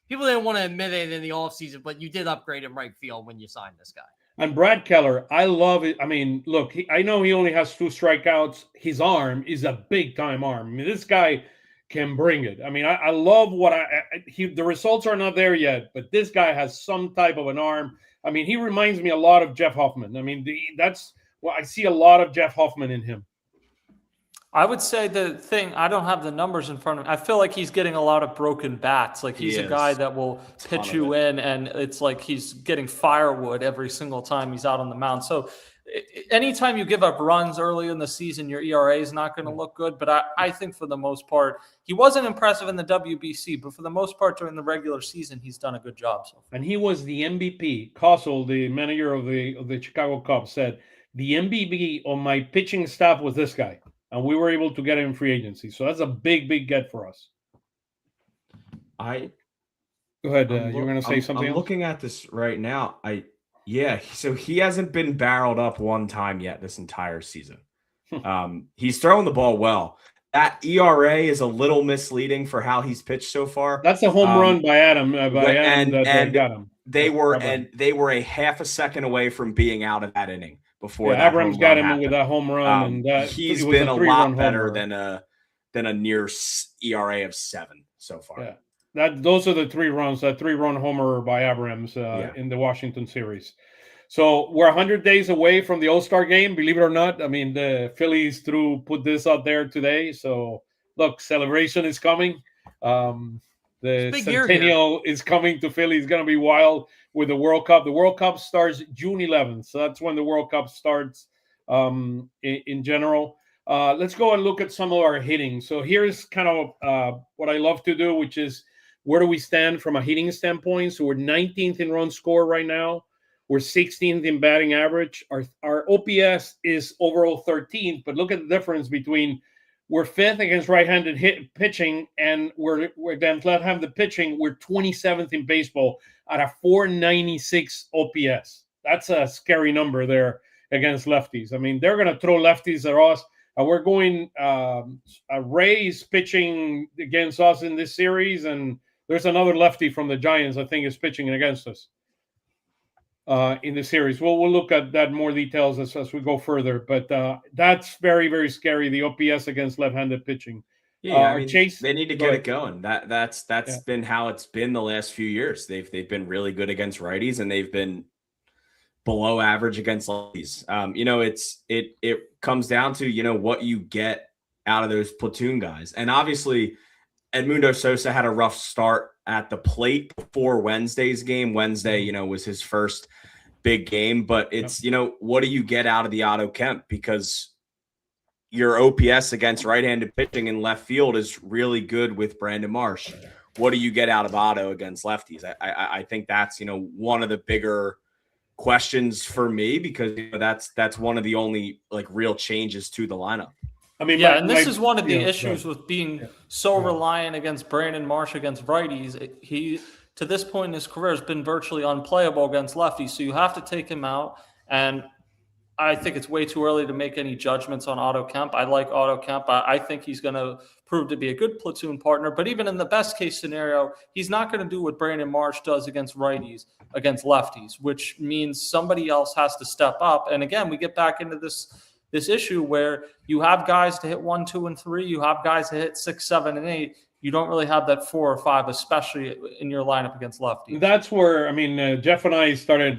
people didn't want to admit it in the offseason, but you did upgrade him right field when you signed this guy. And Brad Keller, I love it. I mean, look, I know he only has 2 strikeouts. His arm is a big-time arm. I mean, this guy can bring it. I mean, I love the results are not there yet, but this guy has some type of an arm. I mean, he reminds me a lot of Jeff Hoffman. I mean, I see a lot of Jeff Hoffman in him. I would say I don't have the numbers in front of me. I feel like he's getting a lot of broken bats. Like he's a guy that will pitch you in, and it's like he's getting firewood every single time he's out on the mound. So anytime you give up runs early in the season, your ERA is not going to look good. But I think for the most part, he wasn't impressive in the WBC, but for the most part during the regular season, he's done a good job. And he was the MVP. Kossel, the manager of the Chicago Cubs, said, the MVP on my pitching staff was this guy. And we were able to get him in free agency. So that's a big, big get for us. Go ahead. You're going to say something I'm else? Looking at this right now. So he hasn't been barreled up one time yet this entire season. He's throwing the ball well. That ERA is a little misleading for how he's pitched so far. That's a home run by Adam. And got him. They were a half a second away from being out of that inning. Before Abrams got him with that home run, and he's been a lot better than a near ERA of 7 so far. Yeah, those are the 3 runs. That 3-run homer by Abrams in the Washington series. So we're 100 days away from the All-Star game. Believe it or not, I mean the Phillies put this out there today. So look, celebration is coming. The Centennial is coming to Philly. It's going to be wild with the World Cup. The World Cup starts June 11th. So that's when the World Cup starts in general. Let's go and look at some of our hitting. So here's kind of what I love to do, which is where do we stand from a hitting standpoint? So we're 19th in run score right now. We're 16th in batting average. Our OPS is overall 13th, but look at the difference between we're 5th against right-handed pitching, and we're against left-handed pitching. We're 27th in baseball at a 496 OPS. That's a scary number there against lefties. I mean, they're going to throw lefties at us. We're going Rays pitching against us in this series, and there's another lefty from the Giants I think is pitching against us in the series. We'll look at that more details as we go further, but that's very, very scary, the OPS against left-handed pitching. Yeah, Chase, they need to get it going. That's been how it's been the last few years. They've been really good against righties, and they've been below average against lefties. It comes down to what you get out of those platoon guys, and obviously Edmundo Sosa had a rough start at the plate before Wednesday's game. Wednesday, was his first big game, but it's, what do you get out of the Otto Kemp? Because your OPS against right-handed pitching in left field is really good with Brandon Marsh. What do you get out of Otto against lefties? I think that's, one of the bigger questions for me, because that's one of the only real changes to the lineup. I mean, and this is one of the issues with being so reliant against Brandon Marsh against righties. He, to this point in his career, has been virtually unplayable against lefties. So you have to take him out. And I think it's way too early to make any judgments on Otto Kemp. I like Otto Kemp. I think he's going to prove to be a good platoon partner. But even in the best case scenario, he's not going to do what Brandon Marsh does against righties, against lefties, which means somebody else has to step up. And again, we get back into this issue where you have guys to hit 1, 2, and 3. You have guys to hit 6, 7, and 8. you don't really have that 4 or 5, especially in your lineup against lefties. That's where, I mean, Jeff and I started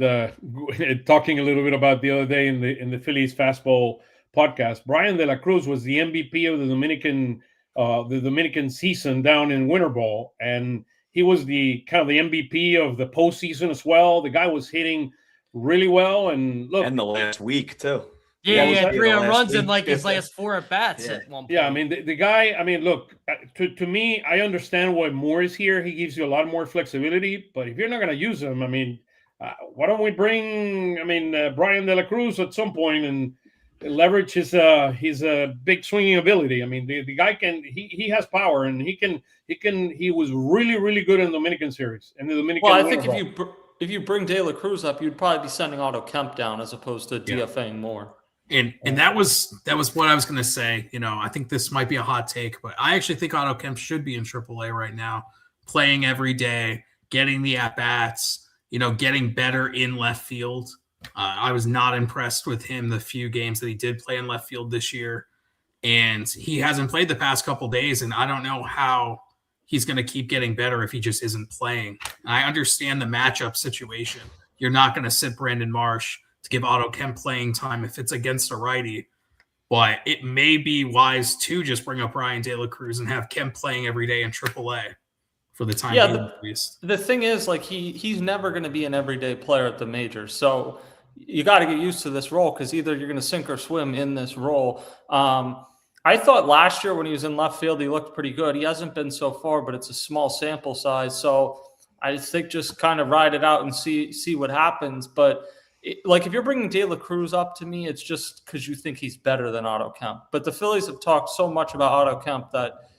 talking a little bit about the other day in the Phillies Fastball podcast. Brian De La Cruz was the MVP of the Dominican season down in Winter Ball, and he was the MVP of the postseason as well. The guy was hitting really well, and look, and the last week too. Yeah, he had 3 home runs in like his last 4 at bats at one point. Yeah, I mean, the guy, I mean, look, to me, I understand why Moore is here. He gives you a lot more flexibility, but if you're not going to use him, I mean, why don't we bring, Brian De La Cruz at some point and leverage his big swinging ability. I mean, the guy he has power, and he was really, really good in the Dominican series. And the Dominican. Well, I think if you bring De La Cruz up, you'd probably be sending Otto Kemp down as opposed to DFAing Moore. And that was what I was going to say. I think this might be a hot take, but I actually think Otto Kemp should be in AAA right now, playing every day, getting the at-bats, getting better in left field. I was not impressed with him the few games that he did play in left field this year, and he hasn't played the past couple days, and I don't know how he's going to keep getting better if he just isn't playing. And I understand the matchup situation. You're not going to sit Brandon Marsh to give Otto Kemp playing time if it's against a righty, but it may be wise to just bring up Brian De La Cruz and have Kemp playing every day in AAA for the time being, at least. The thing is, like, he's never going to be an everyday player at the majors, so you got to get used to this role because either you're going to sink or swim in this role. I thought last year when he was in left field, he looked pretty good. He hasn't been so far, but it's a small sample size, so I think just kind of ride it out and see what happens. But if you're bringing De La Cruz up, to me, it's just because you think he's better than Otto Kemp. But the Phillies have talked so much about Otto Kemp that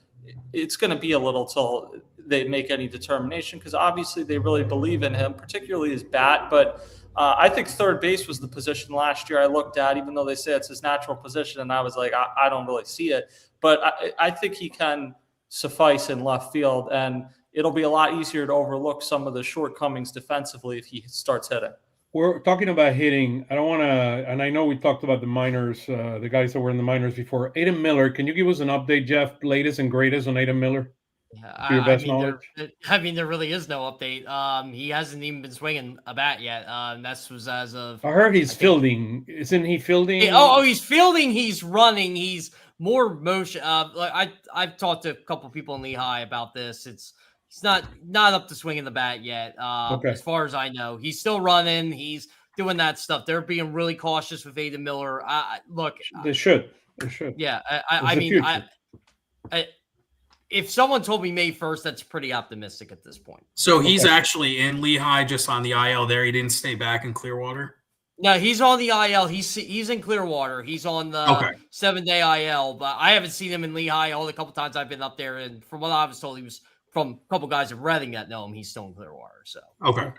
it's going to be a little till they make any determination because obviously they really believe in him, particularly his bat. But I think third base was the position last year I looked at, even though they say it's his natural position. And I was like, I don't really see it. But I think he can suffice in left field. And it'll be a lot easier to overlook some of the shortcomings defensively if he starts hitting. We're talking about hitting. I don't want to, and I know we talked about the minors, the guys that were in the minors before. Aidan Miller, can you give us an update, Jeff, latest and greatest on Aidan Miller? To your best knowledge? There really is no update. He hasn't even been swinging a bat yet. That was as of. I heard he's fielding. Isn't he fielding? He's fielding. He's running. He's more motion. I've talked to a couple people in Lehigh about this. He's not up to swinging the bat yet. Okay. As far as I know, he's still running. He's doing that stuff. They're being really cautious with Aidan Miller. They should. Yeah, if someone told me May 1st, that's pretty optimistic at this point. So he's actually in Lehigh, just on the IL there. He didn't stay back in Clearwater. No, he's on the IL. He's in Clearwater. He's on the 7-day IL, but I haven't seen him in Lehigh all the couple times I've been up there. And from what I was told, he was from a couple guys at Reading that know him. He's still in Clearwater. So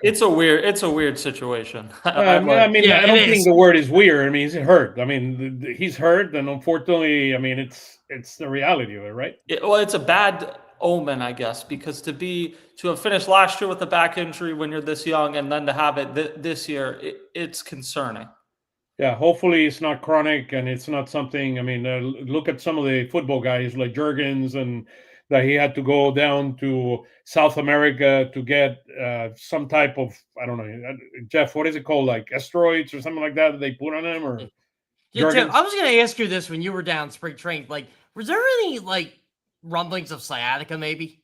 it's a weird situation. I don't think the word is weird. I mean, he's hurt. I mean, he's hurt, and unfortunately, I mean, it's the reality of it, right? It's a bad omen, I guess, because to have finished last year with a back injury when you're this young, and then to have it this year, it's concerning. Yeah, hopefully it's not chronic and it's not something. I mean, look at some of the football guys like Jurgens and. That he had to go down to South America to get some type of, I don't know, Jeff, what is it called? Like asteroids or something like that they put on him? Or yeah, Tim, I was going to ask you this when you were down spring training. Like, was there any rumblings of sciatica maybe?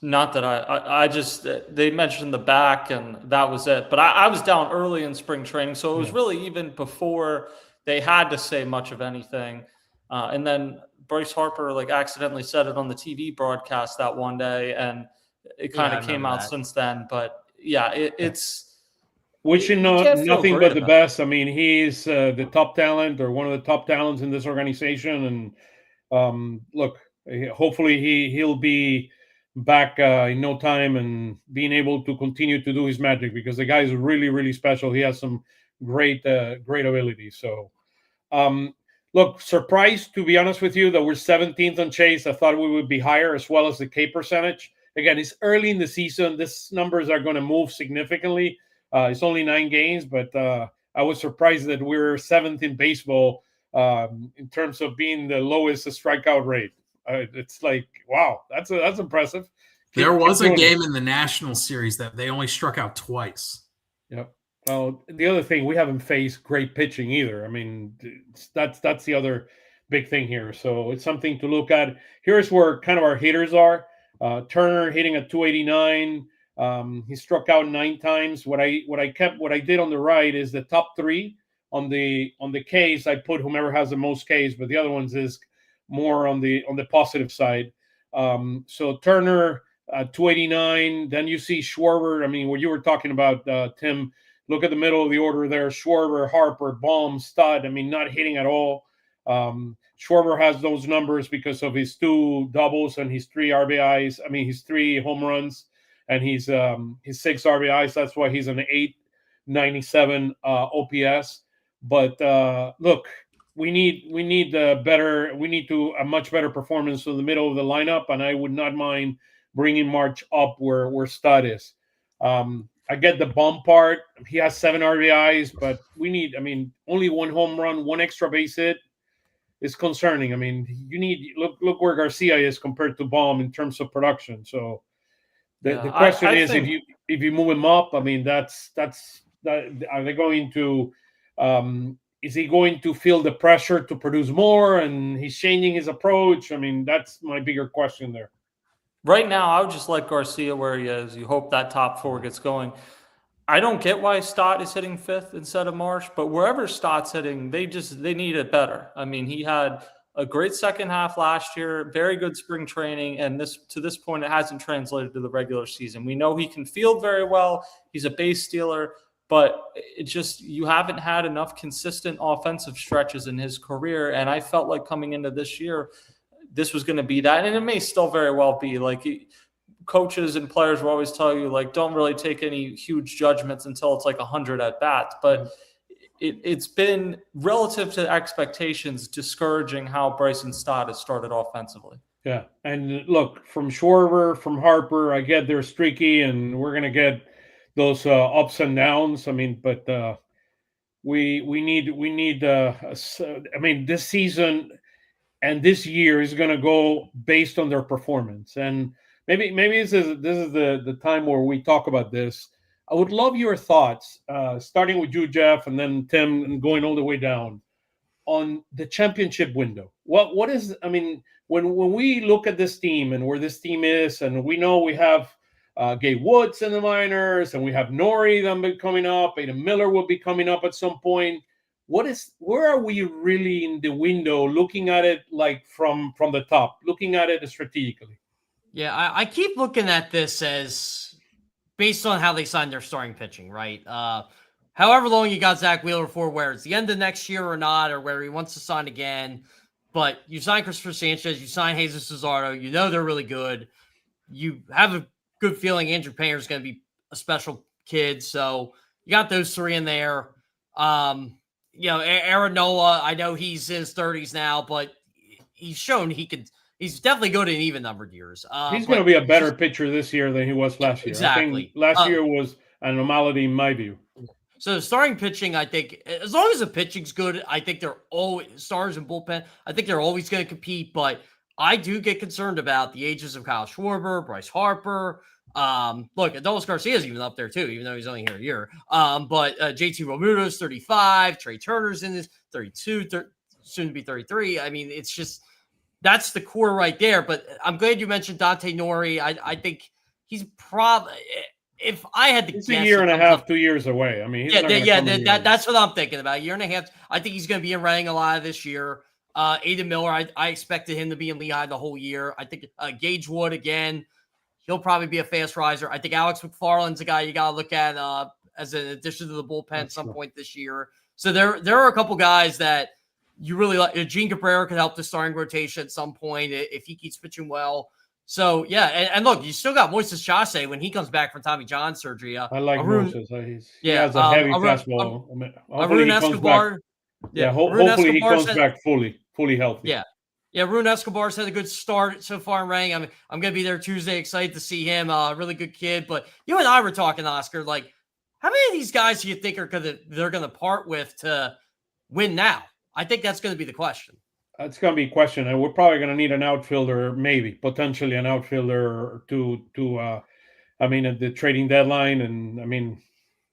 Not that I just, they mentioned the back and that was it. But I was down early in spring training. So it was really even before they had to say much of anything. And then Bryce Harper accidentally said it on the TV broadcast that one day, and it kind of came out since then. But yeah, it's wishing nothing but the best. I mean, he's the top talent or one of the top talents in this organization, and look, hopefully he'll be back in no time and being able to continue to do his magic because the guy is really, really special. He has some great ability. So. Look, surprised, to be honest with you, that we're 17th on Chase. I thought we would be higher, as well as the K percentage. Again, it's early in the season. These numbers are going to move significantly. It's only 9 games, but I was surprised that we're 7th in baseball in terms of being the lowest strikeout rate. It's like, wow, that's impressive. There was a doing it. game in the National Series that they only struck out twice. Yep. Well, the other thing, we haven't faced great pitching either. I mean, that's the other big thing here. So it's something to look at. Here's where kind of our hitters are. Turner hitting at 289. He struck out 9 times. What I did on the right is the top 3 on the Ks. I put whomever has the most Ks, but the other ones is more on the positive side. So Turner 289. Then you see Schwarber. I mean, what you were talking about, Tim. Look at the middle of the order there. Schwarber, Harper, Baum, Stud. I mean, not hitting at all. Schwarber has those numbers because of his 2 doubles and his 3 RBIs. I mean, his 3 home runs and his 6 RBIs. That's why he's an 897 OPS. But look, we need a much better performance in the middle of the lineup, and I would not mind bringing March up where Stud is. I get the Baum part. He has 7 RBIs, but we need, I mean, only 1 home run, 1 extra base hit is concerning. I mean, you need look where Garcia is compared to Baum in terms of production. So the question I think, if you move him up, I mean, that's are they going to is he going to feel the pressure to produce more, and he's changing his approach? I mean, that's my bigger question there. Right now, I would just let Garcia where he is. You hope that top 4 gets going. I don't get why Stott is hitting 5th instead of Marsh, but wherever Stott's hitting, they need it better. I mean, he had a great second half last year, very good spring training, and to this point, it hasn't translated to the regular season. We know he can field very well. He's a base stealer, but it just, you haven't had enough consistent offensive stretches in his career, and I felt like coming into this year, this was going to be that, and it may still very well be. Like, coaches and players will always tell you, like, don't really take any huge judgments until it's like 100 at bats. But it's been, relative to expectations, discouraging how Bryson Stott has started offensively. Yeah, and look, from Schwarber, from Harper, I get they're streaky, and we're going to get those ups and downs. I mean, but we need. I mean, this season and this year is going to go based on their performance, and maybe this is the time where we talk about this. I would love your thoughts, starting with you, Jeff, and then Tim, and going all the way down on the championship window. What is? I mean, when we look at this team and where this team is, and we know we have Gabe Woods in the minors, and we have Nori them coming up. Aidan Miller will be coming up at some point. Where are we really in the window, looking at it like from the top, looking at it strategically? Yeah, I keep looking at this as based on how they signed their starting pitching, right? However long you got Zach Wheeler for, where it's the end of next year or not, or where he wants to sign again. But you sign Christopher Sanchez, you sign Jesus Luzardo, you know they're really good. You have a good feeling Andrew Painter is going to be a special kid. So you got those 3 in there. You know, Aaron Nola, I know he's in his 30s now, but he's shown he's definitely good in even numbered years. He's going to be a better pitcher this year than he was last year. Exactly. I think last year was an anomaly in my view. So starting pitching, I think, as long as the pitching's good, I think they're always stars and bullpen. I think they're always going to compete, but I do get concerned about the ages of Kyle Schwarber, Bryce Harper. Look, Adolis Garcia's even up there too, even though he's only here a year. But JT Realmuto's 35, Trey Turner's in his 32, soon to be 33. I mean, it's just, that's the core right there. But I'm glad you mentioned Dante Nori. I think he's probably, if I had to guess, a year and a half, 2 years away. I mean, that's what I'm thinking about. A year and a half. I think he's going to be in running a lot of this year. Aidan Miller, I expected him to be in Lehigh the whole year. I think Gage Wood, again, he'll probably be a fast riser. I think Alex McFarland's a guy you got to look at as an addition to the bullpen at some point this year. So there are a couple guys that you really like. Gene Cabrera could help the starting rotation at some point if he keeps pitching well. So, yeah, and look, you still got Moises Chase when he comes back from Tommy John surgery. I like Moises. He has a heavy fastball. Arun Escobar. Hopefully he comes back fully healthy. Yeah. Yeah, Arun Escobar's had a good start so far in Rang. I'm going to be there Tuesday, excited to see him. Really good kid. But you and I were talking, Oscar, like, how many of these guys do you think they're going to part with to win now? I think that's going to be the question. That's going to be a question, and we're probably going to need an outfielder, maybe potentially an outfielder to. I mean, at the trading deadline, and I mean,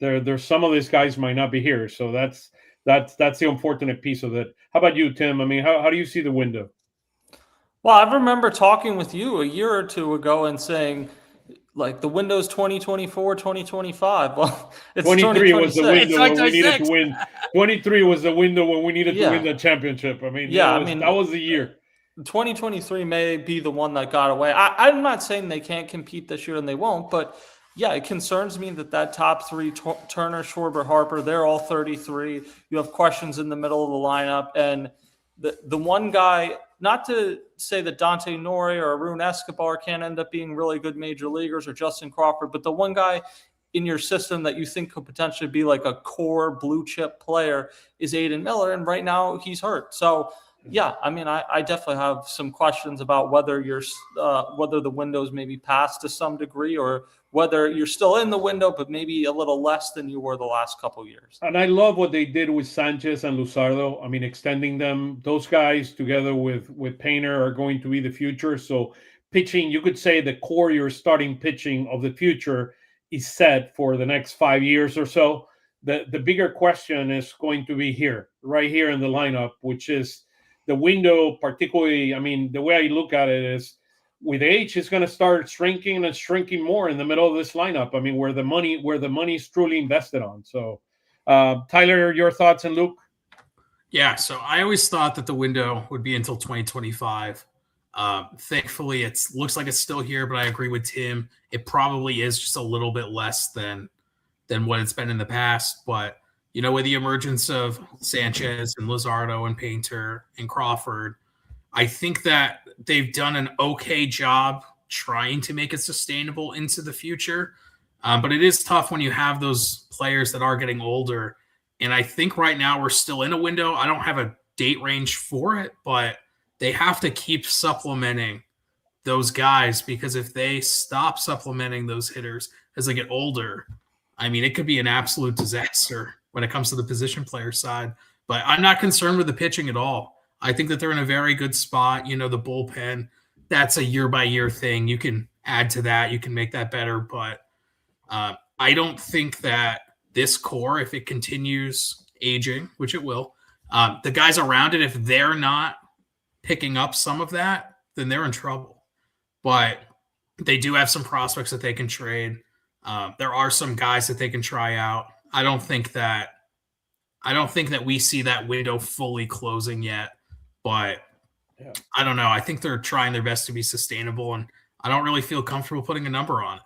there's some of these guys might not be here, so that's the unfortunate piece of it. How about you, Tim? I mean, how do you see the window? Well, I remember talking with you a year or two ago and saying, like, the window's 2024, 2025. Well, it's 23 was the 2026. window when we needed 2026. to win. 23 was the window when we needed to win Yeah. the championship. I mean, Yeah, that was the year. 2023 may be the one that got away. I'm not saying they can't compete this year and they won't, but yeah, it concerns me that top three, Turner, Schwarber, Harper, they're all 33. You have questions in the middle of the lineup. And the one guy, not to say that Dante Nori or Arun Escobar can't end up being really good major leaguers, or Justin Crawford, but the one guy in your system that you think could potentially be like a core blue chip player is Aiden Miller. And right now he's hurt. So yeah, I mean, I definitely have some questions about whether whether the window's maybe passed to some degree, or whether you're still in the window, but maybe a little less than you were the last couple of years. And I love what they did with Sanchez and Luzardo. I mean, extending them. Those guys together with Painter are going to be the future. So pitching, you could say the core, your starting pitching of the future is set for the next 5 years or so. The bigger question is going to be right here in the lineup, which is the window, particularly. I mean, the way I look at it is, with age, it's going to start shrinking and shrinking more in the middle of this lineup. I mean, where the money is truly invested on. So, Tyler, your thoughts, and Luke? Yeah, so I always thought that the window would be until 2025. Thankfully, it looks like it's still here, but I agree with Tim. It probably is just a little bit less than what it's been in the past. But, you know, with the emergence of Sanchez and Luzardo and Painter and Crawford, I think that they've done an okay job trying to make it sustainable into the future. But it is tough when you have those players that are getting older. And I think right now we're still in a window. I don't have a date range for it, but they have to keep supplementing those guys, because if they stop supplementing those hitters as they get older, I mean, it could be an absolute disaster when it comes to the position player side. But I'm not concerned with the pitching at all. I think that they're in a very good spot. You know, the bullpen, that's a year-by-year thing. You can add to that. You can make that better. But I don't think that this core, if it continues aging, which it will, the guys around it, if they're not picking up some of that, then they're in trouble. But they do have some prospects that they can trade. There are some guys that they can try out. I don't think that we see that window fully closing yet. But yeah. I don't know. I think they're trying their best to be sustainable, and I don't really feel comfortable putting a number on it.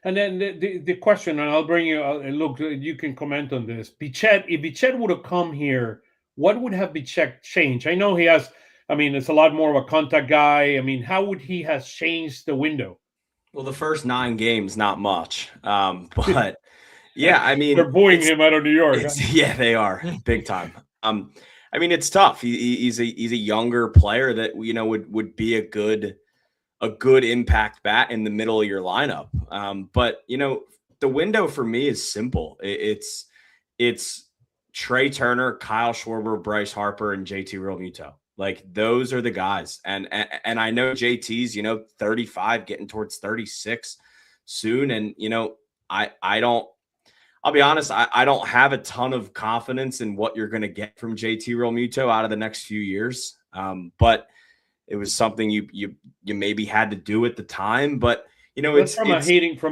And then the question, and I'll bring you, Luke, you can comment on this. Bichette, if Bichette would have come here, what would have Bichette changed? I know he has, I mean, it's a lot more of a contact guy. I mean, how would he have changed the window? Well, the first 9 games, not much. But yeah, I mean, they're booing him out of New York. Yeah, they are big time. I mean, it's tough. He's a younger player that, you know, would be a good impact bat in the middle of your lineup. But you know, the window for me is simple. It's Trey Turner, Kyle Schwarber, Bryce Harper, and JT Realmuto. Like, those are the guys. And I know JT's, you know, 35, getting towards 36 soon. And you know, I'll be honest, I don't have a ton of confidence in what you're going to get from JT Realmuto out of the next few years. But it was something you maybe had to do at the time. But you know, it's from a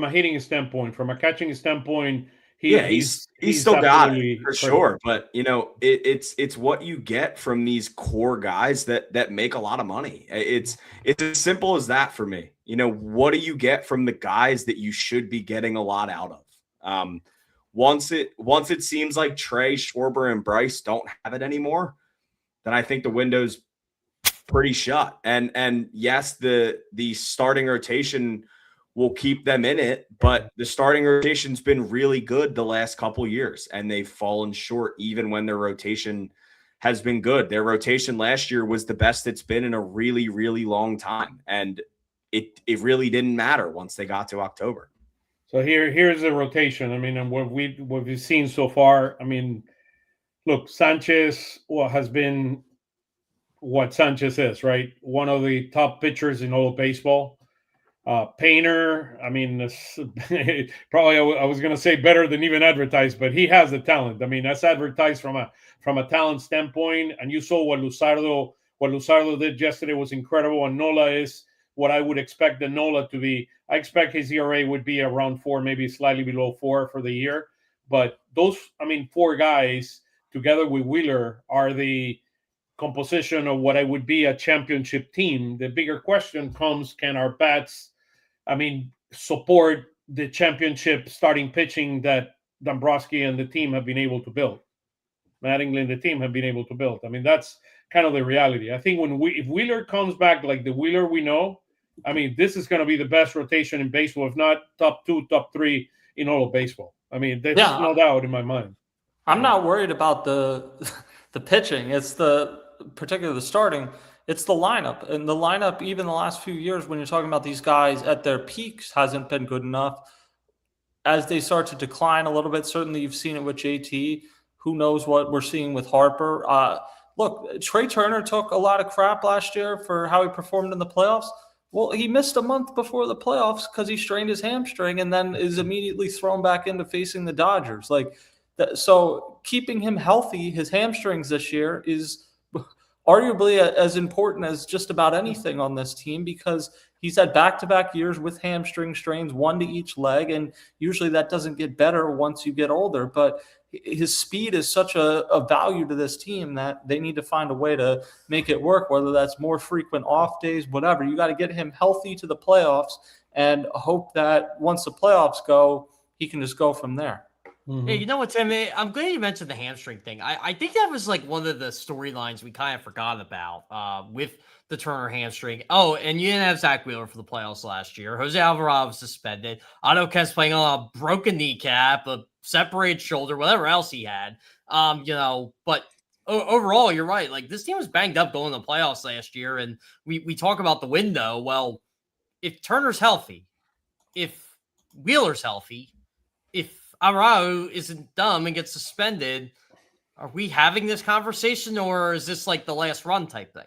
hitting standpoint, from a catching standpoint, he's still got it for sure. But you know, it's what you get from these core guys that make a lot of money. It's as simple as that for me. You know, what do you get from the guys that you should be getting a lot out of? Once it seems like Trey, Schwarber, and Bryce don't have it anymore, then I think the window's pretty shut. And yes, the starting rotation will keep them in it, but the starting rotation's been really good the last couple years, and they've fallen short even when their rotation has been good. Their rotation last year was the best it's been in a really, really long time, and it really didn't matter once they got to October. So here's the rotation. I mean, and what we've seen so far. I mean, look, Sanchez has been what Sanchez is, right? One of the top pitchers in all of baseball. Painter, I mean, probably I was going to say better than even advertised, but he has the talent. I mean, that's advertised from a talent standpoint. And you saw what Luzardo did yesterday was incredible. And Nola is what I would expect the Nola to be. I expect his ERA would be around 4, maybe slightly below 4 for the year. But those, I mean, 4 guys together with Wheeler are the composition of what I would be a championship team. The bigger question comes, can our bats, support the championship starting pitching that Dombrowski and the team have been able to build? Mattingly and the team have been able to build. I mean, that's kind of the reality. I think if Wheeler comes back like the Wheeler we know, I mean, this is going to be the best rotation in baseball, if not top 2, top 3 in all of baseball. I mean, there's no doubt in my mind. I'm not worried about the pitching. It's particularly the starting. It's the lineup. And the lineup, even the last few years, when you're talking about these guys at their peaks, hasn't been good enough. As they start to decline a little bit, certainly you've seen it with JT. Who knows what we're seeing with Harper? Look, Trey Turner took a lot of crap last year for how he performed in the playoffs. Well, he missed a month before the playoffs because he strained his hamstring and then is immediately thrown back into facing the Dodgers. So keeping him healthy, his hamstrings this year, is arguably as important as just about anything on this team, because he's had back-to-back years with hamstring strains, 1 to each leg, and usually that doesn't get better once you get older. But his speed is such a value to this team that they need to find a way to make it work, whether that's more frequent off days, whatever. You got to get him healthy to the playoffs and hope that once the playoffs go, he can just go from there. Mm-hmm. Hey, you know what, Tim? I'm glad you mentioned the hamstring thing. I think that was like one of the storylines we kind of forgot about with the Turner hamstring. Oh, and you didn't have Zach Wheeler for the playoffs last year. Jose Alvarado was suspended. Otto Kemp's playing on a broken kneecap, a separated shoulder, whatever else he had. But overall, you're right. Like, this team was banged up going to the playoffs last year, and we talk about the window. Well, if Turner's healthy, if Wheeler's healthy, if Alvarado isn't dumb and gets suspended, are we having this conversation, or is this like the last run type thing?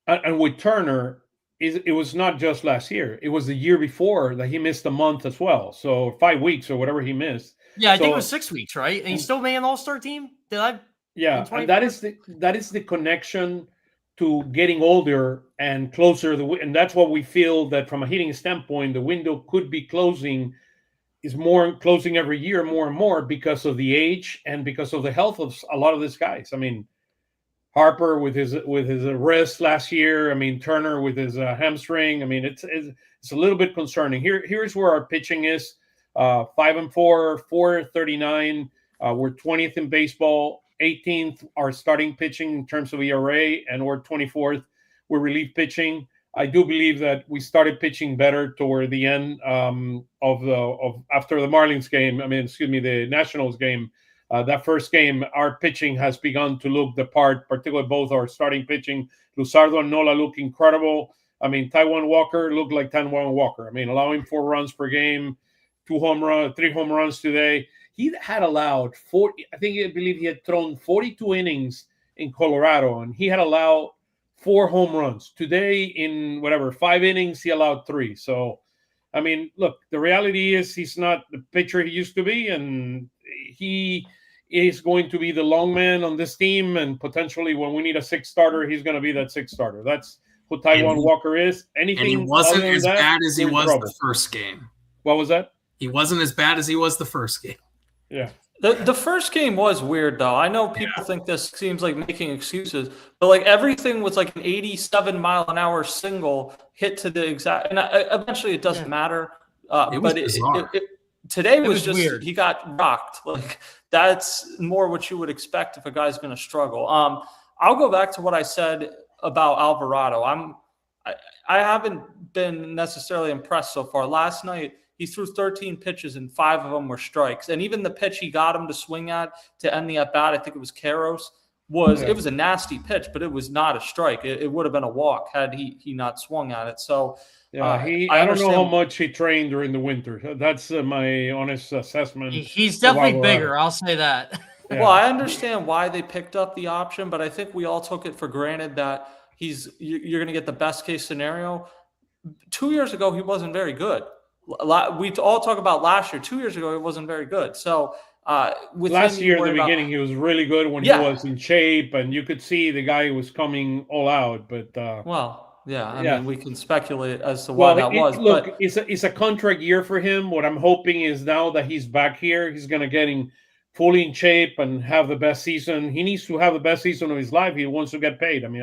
And with Turner, it was not just last year. It was the year before that he missed a month as well. So 5 weeks or whatever he missed. Yeah, I think it was 6 weeks, right? And he still made an all-star team? Yeah, and that is the connection to getting older and closer. And that's what we feel, that from a hitting standpoint, the window could be closing every year more and more because of the age and because of the health of a lot of these guys. I mean, Harper with his wrist last year. I mean, Turner with his hamstring. I mean, it's a little bit concerning. Here's where our pitching is: 5-4, 4.39. We're 20th in baseball, 18th our starting pitching in terms of ERA, and we're 24th. We're relief pitching. I do believe that we started pitching better toward the end of after the Marlins game. The Nationals game. That first game, our pitching has begun to look the part, particularly both our starting pitching. Luzardo and Nola look incredible. I mean, Taijuan Walker looked like Taijuan Walker. I mean, allowing 4 runs per game, 3 home runs today. He had allowed 40. I believe he had thrown 42 innings in Colorado, and he had allowed 4 home runs. Today, in 5 innings, he allowed 3. So, I mean, look, the reality is he's not the pitcher he used to be, and he is going to be the long man on this team, and potentially when we need a 6th starter, he's going to be that 6th starter. That's who Taijuan Walker is. Anything and he wasn't as bad as he was the first game. What was that? He wasn't as bad as he was the first game. Yeah. The first game was weird, though. I know people think this seems like making excuses, but like everything was like an 87-mile-an-hour single hit to the exact, and eventually it doesn't matter. It was bizarre. Today was just weird. He got rocked. Like, that's more what you would expect if a guy's going to struggle. I'll go back to what I said about Alvarado. I haven't been necessarily impressed so far. Last night, he threw 13 pitches and 5 of them were strikes. And even the pitch he got him to swing at to end the at-bat, I think it was Karos, it was a nasty pitch, but it was not a strike. It would have been a walk had he not swung at it. So I don't know how much he trained during the winter. That's my honest assessment. He's definitely bigger. I'll say that. Yeah. Well, I understand why they picked up the option, but I think we all took it for granted that you're going to get the best case scenario. 2 years ago, he wasn't very good. We all talk about last year. 2 years ago, he wasn't very good. So with last him, year in the beginning, he was really good when he was in shape, and you could see the guy was coming all out. But I mean, we can speculate as to why that was. Look, but it's a contract year for him. What I'm hoping is now that he's back here, he's going to get fully in shape and have the best season. He needs to have the best season of his life. He wants to get paid. I mean,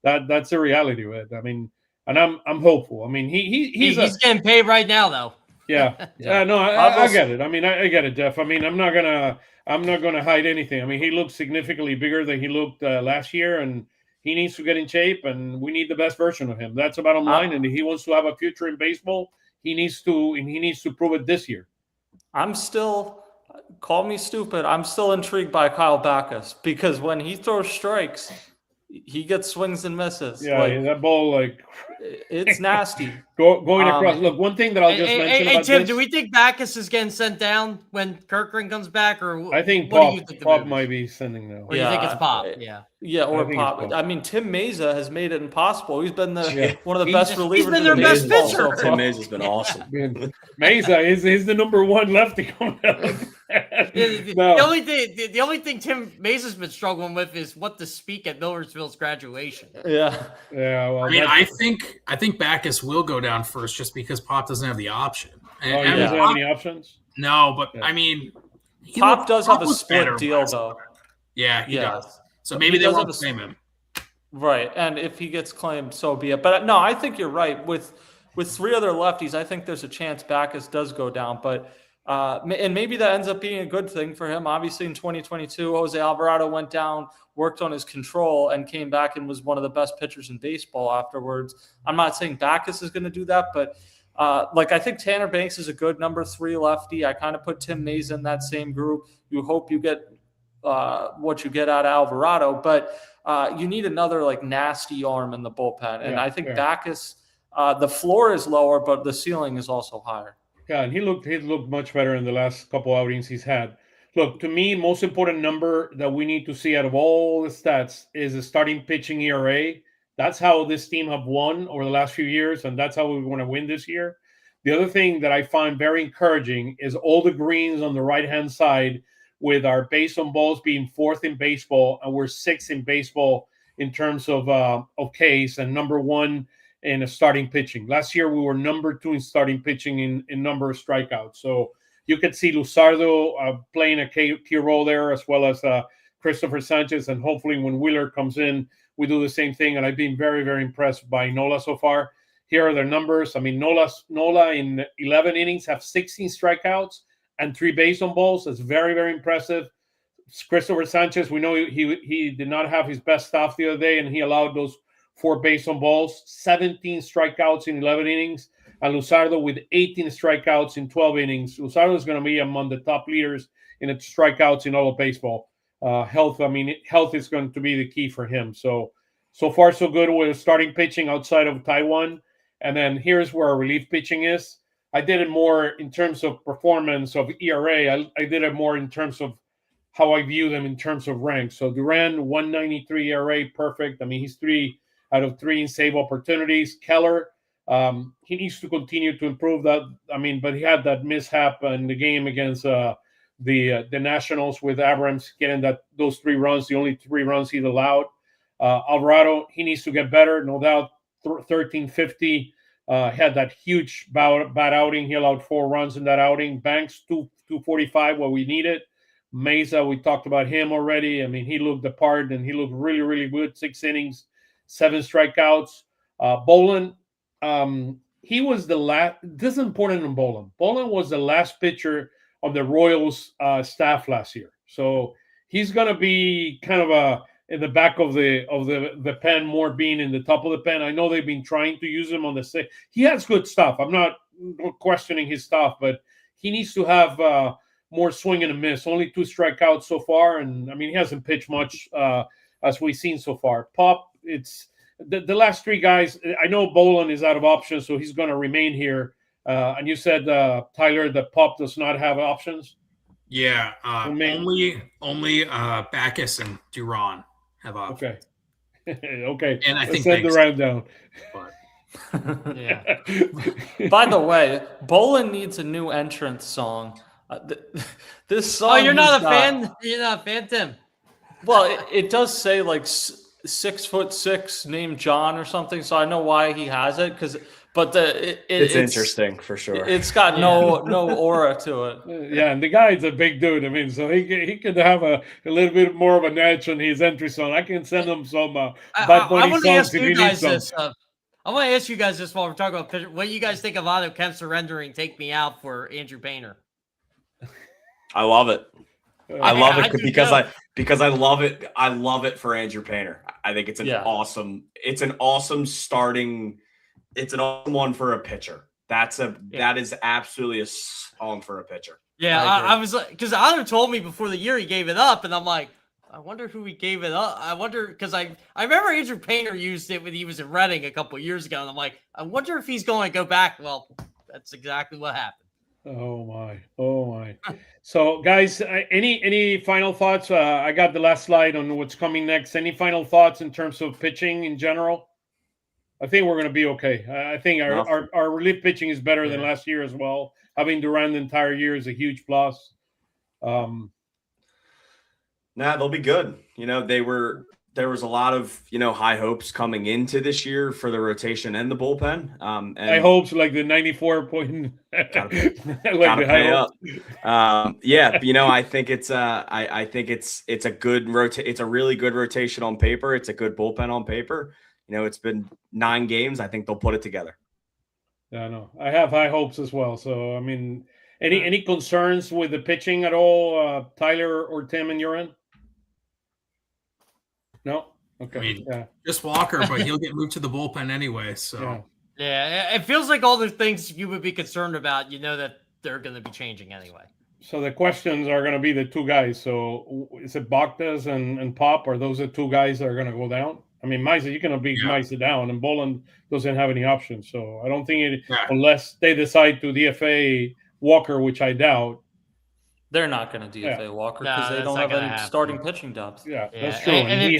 that's the reality of it. I mean, and I'm hopeful. I mean, he's getting paid right now, though. Yeah. No, I get it. I mean, I get it, Jeff. I mean, I'm not gonna hide anything. I mean, he looks significantly bigger than he looked last year, and he needs to get in shape, and we need the best version of him. That's the bottom line. And if he wants to have a future in baseball, he needs to prove it this year. Call me stupid, I'm still intrigued by Kyle Backus, because when he throws strikes, he gets swings and misses. Yeah, that ball, it's nasty. Going across. Look, one thing that I'll just mention about Tim, this. do we think Backus is getting sent down when Kirkland comes back, or I think Pop might be sending them. Or you think it's Pop? Or Pop. I mean, Tim Meza has made it impossible. He's been one of the best relievers. He's been their best pitcher. Tim Meza's been awesome. Meza is the number one lefty coming out. The only thing Tim Meza's been struggling with is what to speak at Millersville's graduation. Yeah. Well, I mean, I think Backus will go down first just because Pop doesn't have the option. He doesn't have any options? No, but I mean, Pop does have a split deal though. Yeah, he does. So maybe they won't claim him. Right, and if he gets claimed, so be it. But no, I think you're right. With three other lefties, I think there's a chance Backus does go down. But and maybe that ends up being a good thing for him. Obviously, in 2022, Jose Alvarado went down, worked on his control, and came back and was one of the best pitchers in baseball afterwards. I'm not saying Backus is going to do that, but I think Tanner Banks is a good number 3 lefty. I kind of put Tim Meza in that same group. You hope you get what you get out of Alvarado, but you need another nasty arm in the bullpen. And I think Backus, the floor is lower, but the ceiling is also higher. Yeah, and he looked much better in the last couple outings he's had. Look, to me, most important number that we need to see out of all the stats is the starting pitching ERA. That's how this team have won over the last few years, and that's how we want to win this year. The other thing that I find very encouraging is all the greens on the right-hand side, with our base on balls being 4th in baseball, and we're 6th in baseball in terms of Ks, and number 1 in starting pitching. Last year, we were number 2 in starting pitching in number of strikeouts. So you could see Luzardo playing a key role there, as well as Christopher Sanchez, and hopefully when Wheeler comes in, we do the same thing. And I've been very, very impressed by Nola so far. Here are their numbers. I mean, Nola in 11 innings have 16 strikeouts and 3 base on balls. That's very, very impressive. Christopher Sanchez, we know he did not have his best stuff the other day, and he allowed those 4 base on balls, 17 strikeouts in 11 innings, and Luzardo with 18 strikeouts in 12 innings. Luzardo is going to be among the top leaders in the strikeouts in all of baseball. Health is going to be the key for him. So far, so good with starting pitching outside of Taiwan. And then here's where our relief pitching is. I did it more in terms of performance of ERA. I did it more in terms of how I view them in terms of rank. So Duran, 193 ERA, perfect. I mean, he's 3 out of 3 in save opportunities. Keller, he needs to continue to improve that. I mean, but he had that mishap in the game against the Nationals with Abrams getting those 3 runs, the only 3 runs he'd allowed. Alvarado, he needs to get better, no doubt. 1350, had that huge bad outing. He allowed 4 runs in that outing. Banks, 245, what we needed. Meza, we talked about him already. I mean, he looked the part, and he looked really, really good. 6 innings, 7 strikeouts. Boland, he was the last. This is important in Boland. Boland was the last pitcher on the Royals staff last year, so he's going to be kind of in the back of the pen, more being in the top of the pen. I know they've been trying to use him on the sixth. He has good stuff. I'm not questioning his stuff, but he needs to have more swing and a miss. Only 2 strikeouts so far, and I mean, he hasn't pitched much as we've seen so far. Pop, it's the last 3 guys. I know Boland is out of options, so he's going to remain here. And you said, Tyler, that Pop does not have options? Yeah, only Backus and Duran have off. Okay. Okay. And I Let's think send Banks- Durant down. But Yeah. By the way, Bolin needs a new entrance song. This song. Oh, you're not he's a got- fan? You're not a fan, Tim? Well, it does say like 6'6" named John or something, so I know why he has it. It's interesting for sure. It's got no aura to it. Yeah, and the guy's a big dude. I mean, so he could have a little bit more of a edge on his entry song. I can send him some Bad I Bunny want to songs ask if you he guys needs some. this. I want to ask you guys this while we're talking about pitcher. What do you guys think of Otto Kemp surrendering "Take Me Out" for Andrew Painter? I love it. I Yeah, love I it do because I love it. I love it for Andrew Painter. I think it's an awesome starting. It's an awesome one for a pitcher. That is absolutely a song for a pitcher. Yeah, I was like, because Otto told me before the year he gave it up, and I'm like, I wonder who he gave it up. I wonder because I remember Andrew Painter used it when he was in Reading a couple of years ago, and I'm like, I wonder if he's going to go back. Well, that's exactly what happened. Oh my! So, guys, any final thoughts? I got the last slide on what's coming next. Any final thoughts in terms of pitching in general? I think we're going to be okay. I think our relief pitching is better than last year as well. Having Duran the entire year is a huge plus. They'll be good. There was a lot of high hopes coming into this year for the rotation and the bullpen. And high hopes like the 94 point. Gotta pay up. I think it's a good It's a really good rotation on paper. It's a good bullpen on paper. It's been 9 games. I think they'll put it together. Yeah, no, I have high hopes as well. So, I mean, any concerns with the pitching at all, Tyler or Tim and your end? No. Okay. I mean, just Walker, but he'll get moved to the bullpen anyway. So yeah, it feels like all the things you would be concerned about, that they're going to be changing anyway. So the questions are going to be the 2 guys. So is it Poitras and Pop? Are those the 2 guys that are going to go down? I mean, Maisa, you can beat Maisa down, and Boland doesn't have any options. So I don't think unless they decide to DFA Walker, which I doubt. They're not going to DFA Walker because they don't have any starting pitching depth. Yeah, that's true. And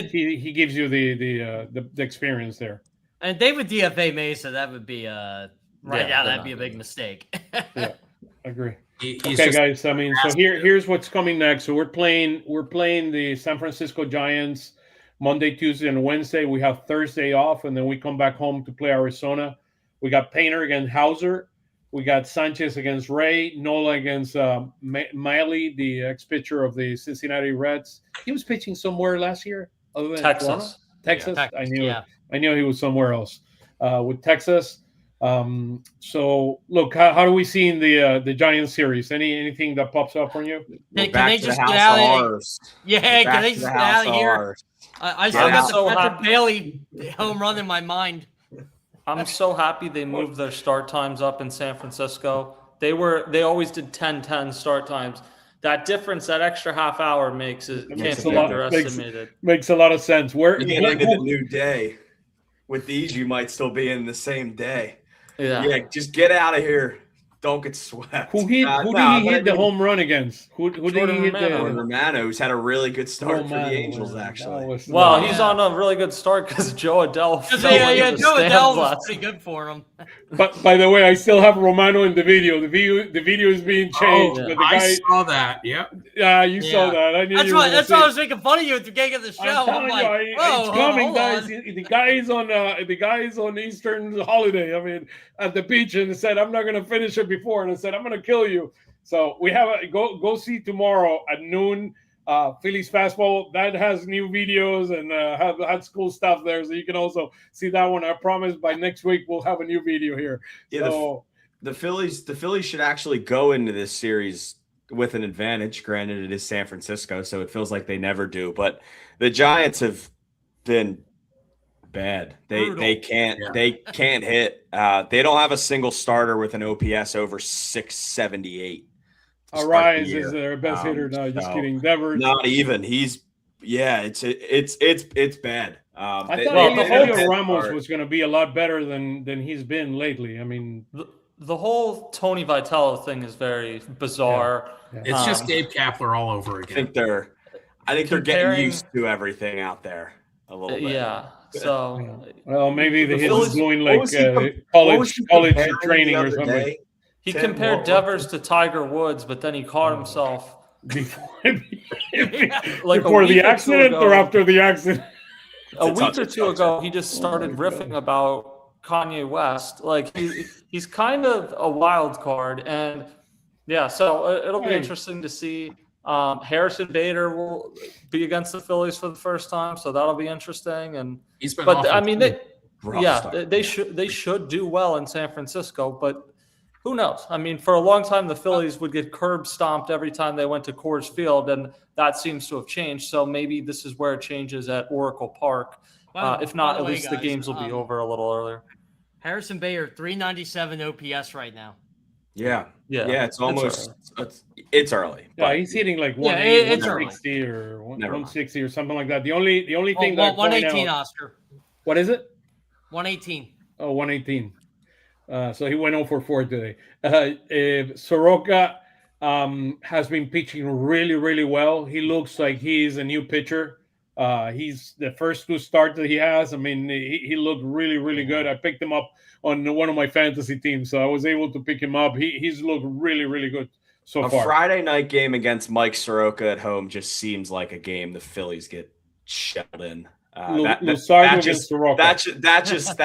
he gives you the experience there. And if they would DFA Mesa, that would be that'd be a big mistake. Yeah, I agree. Okay, guys. I mean, so here's what's coming next. So we're playing the San Francisco Giants Monday, Tuesday, and Wednesday. We have Thursday off, and then we come back home to play Arizona. We got Painter against Hauser. We got Sanchez against Ray, Nola against Miley, the ex-pitcher of the Cincinnati Reds. He was pitching somewhere last year, other than Texas. Texas. Yeah, I knew it. I knew he was somewhere else with Texas. So, look, how do we see in the Giants series? Anything that pops up on you? Can they just get out of here? Yeah, can they just get out of here? I still got the Patrick Bailey home run in my mind. I'm so happy they moved their start times up in San Francisco. They always did 10-10 start times. That difference, that extra half hour can't be underestimated. Makes a lot of sense. You can't look at a new day. With these, you might still be in the same day. Yeah, just get out of here. Don't get swept. Who did he hit the home run against? Who did he hit? Romano, who's had a really good start for the Angels, actually. He's on a really good start because Joe Adell. Joe Adell was pretty good for him. But by the way, I still have Romano in the video. The video is being changed. But I saw that. Yep. Yeah, you saw that. I knew that's why I was making fun of you at the beginning of the show. I'm like, it's coming, guys. The guys on Eastern holiday. I mean, at the beach, and said, "I'm not going to finish it before," and I said, "I'm going to kill you." So we have go see tomorrow at noon. Phillies fastball that has new videos and had cool stuff there, so you can also see that one. I promise by next week we'll have a new video here. Yeah, so, the Phillies should actually go into this series with an advantage. Granted, it is San Francisco, so it feels like they never do. But the Giants have been bad. They can't hit. They don't have a single starter with an OPS over 678. Arise is their best hitter. No, just kidding. Never. Not even. It's bad. I thought Julio Ramos was going to be a lot better than he's been lately. I mean, The whole Tony Vitello thing is very bizarre. Yeah. It's just Gabe Kapler all over again. I think they're getting used to everything out there a little bit. Yeah. So, well, maybe the Phillies Phillies doing like college training or something. Day? He compared Devers to Tiger Woods, but then he caught himself Before like the accident or after the accident? A week or two ago, he just started riffing about Kanye West. Like he's kind of a wild card, and yeah, so it'll be interesting to see. Harrison Bader will be against the Phillies for the first time, so that'll be interesting. And he's been but I mean, awful. they should do well in San Francisco, but who knows? I mean, for a long time, the Phillies would get curb stomped every time they went to Coors Field, and that seems to have changed. So maybe this is where it changes at Oracle Park. If not, at least the games will be over a little earlier. Harrison Bader, 397 OPS right now. Yeah. It's almost it's early. Yeah, he's hitting like 160 or 160 or something like that. The only thing that 118, Oscar. What is it? 118. Oh, 118. So he went 0 for 4 today. Soroka has been pitching really, really well. He looks like he's a new pitcher. He's the first 2 starts that he has. I mean, he looked really, really good. I picked him up on one of my fantasy teams, so I was able to pick him up. He's looked really, really good so far. A Friday night game against Mike Soroka at home just seems like a game the Phillies get shelled in. That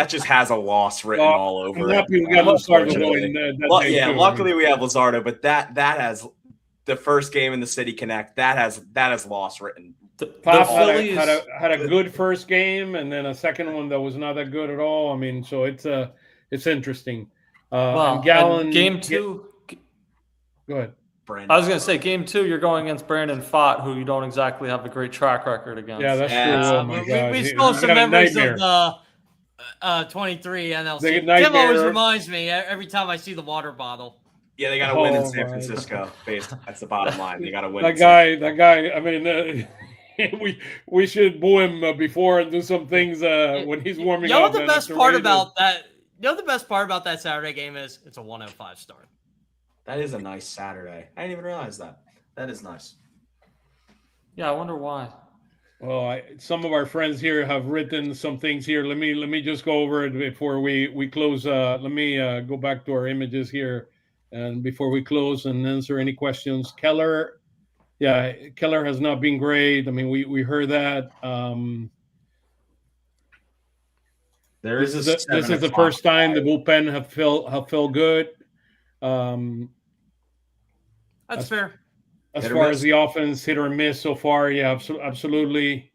just has a loss written all over it. We got luckily we have Luzardo, but that has the first game in the City Connect that has loss written. Pop had a good first game, and then a second one that was not that good at all. I mean, so it's interesting. And game 2. Go ahead. Brandon. I was going to say, game 2, you're going against Brandon Pfaadt, who you don't exactly have a great track record against. Yeah, that's true. Oh my God. We stole some memories of the 23 NLC. Tim always reminds me every time I see the water bottle. Yeah, they got to win in San Francisco. That's the bottom line. They got to win. That guy. I mean, we should boo him before and do some things when he's warming up. The best part about that Saturday game is it's a 105 start. That is a nice Saturday. I didn't even realize that. That is nice. Yeah, I wonder why. Well, some of our friends here have written some things here. Let me just go over it before we close. Let me go back to our images here, and before we close and answer any questions. Keller has not been great. I mean, we heard that. This is the first time the bullpen have felt good. That's fair. As far as the offense, hit or miss so far, yeah, absolutely.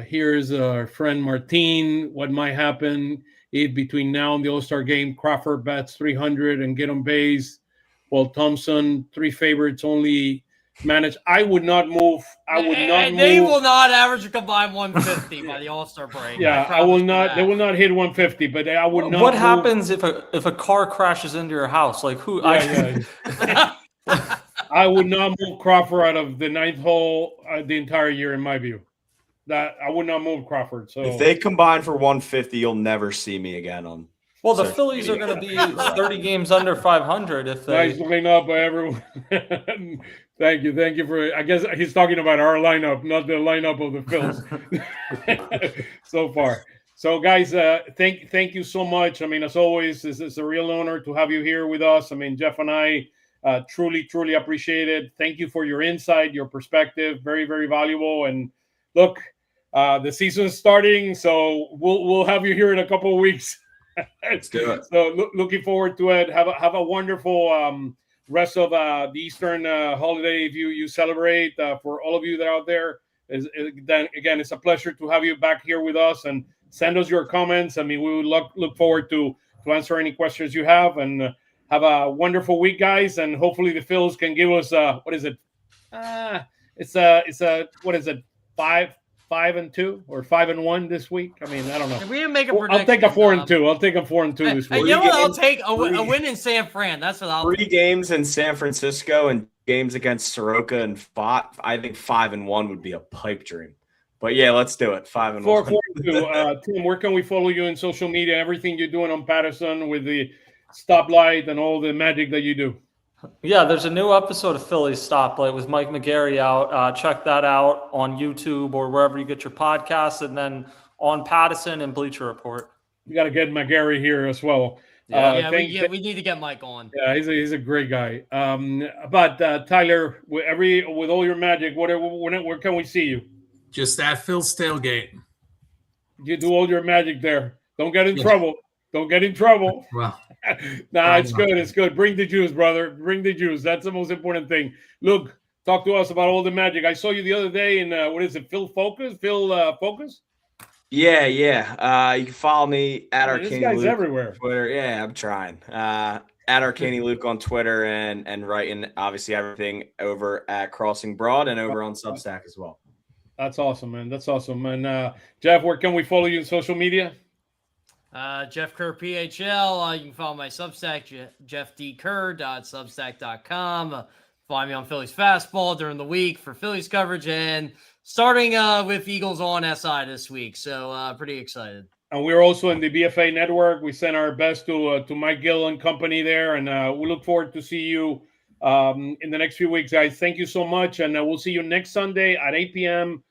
Here's our friend Martin. What might happen if between now and the All-Star game, Crawford bats 300 and get on base, while Thompson, 3 favorites only manage. I would not move. They will not average a combined 150 by the All-Star break. Yeah, I will not. They will not hit 150, but I would not. What happens if a car crashes into your house? Like who? I would not move Crawford out of the 9th hole the entire year, in my view. That I would not move Crawford. So if they combine for 150, you'll never see me again on. Well, the Phillies are going to be 30 games under 500 if they. Nice looking up by everyone. Thank you for. I guess he's talking about our lineup, not the lineup of the Phillies so far. So, guys, thank you so much. I mean, as always, it's a real honor to have you here with us. I mean, Jeff and I truly appreciate it. Thank you for your insight, your perspective. Very, very valuable. And look, the season's starting, so we'll have you here in a couple of weeks. Let's do it. So, looking forward to it. Have a wonderful rest of the Eastern holiday if you celebrate. For all of you that are out there, then again, it's a pleasure to have you back here with us, and send us your comments. I mean, we would look forward to answer any questions you have, and have a wonderful week, guys. And hopefully the Phils can give us what is it? It's what is it? 5-2 or 5-1 this week. I mean, I don't know. We didn't make a prediction. I'll take a 4-2. I'll take a 4-2 this week. You know what? I'll take a win in San Fran. That's what I'll. 3 games in San Francisco and games against Soroka and Pfaadt. I think 5-1 would be a pipe dream. But yeah, let's do it. 5-1. 4-2. Tim, where can we follow you in social media? Everything you're doing on Pattison with the stoplight and all the magic that you do. Yeah, there's a new episode of Phillies Stoplight with Mike McGarry out. Check that out on YouTube or wherever you get your podcasts, and then OnPattison and Bleacher Report. You got to get McGarry here as well. We need to get Mike on. Yeah, he's a great guy. But Tyler, with all your magic, where can we see you? Just at Phil's tailgate. You do all your magic there. Don't get in trouble. Don't get in trouble. Well, it's good. It's good. Bring the juice, brother. Bring the juice. That's the most important thing. Luke, talk to us about all the magic. I saw you the other day in what is it? Phil Focus. Yeah. You can follow me at Arcaini. This guy's Luke everywhere. on Twitter. Yeah, I'm trying. At Arcaini Luke on Twitter and writing obviously everything over at Crossing Broad and over on Substack as well. That's awesome, man. That's awesome. And Jeff, where can we follow you on social media? Jeff Kerr PHL. You can follow my Substack, jeffdkerr.substack.com. Find me on Phillies Fastball during the week for Phillies coverage, and starting with Eagles on SI this week. So pretty excited. And we're also in the BFA network. We send our best to Mike Gill and company there, and we look forward to see you in the next few weeks, guys. Thank you so much, and we'll see you next Sunday at 8 p.m.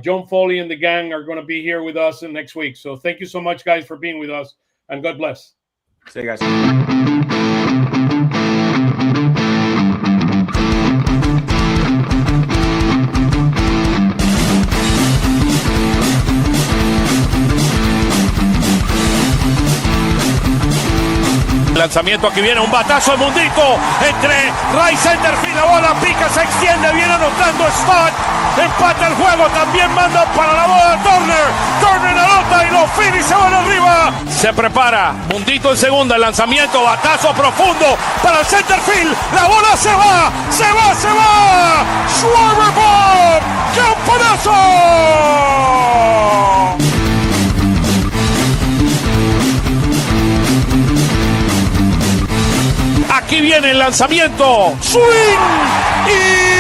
John Foley and the gang are going to be here with us next week. So thank you so much, guys, for being with us, and God bless. See you guys. Lanzamiento, aquí viene un batazo de Mundito entre right center field, la bola pica, se extiende, viene anotando Stott, empata el juego, también manda para la bola Turner anota y los Phillies se van arriba. Se prepara Mundito en segunda, el lanzamiento, batazo profundo para el center field, la bola se va, Schwarber Bob, ¡campanazo! Aquí viene el lanzamiento. Swing y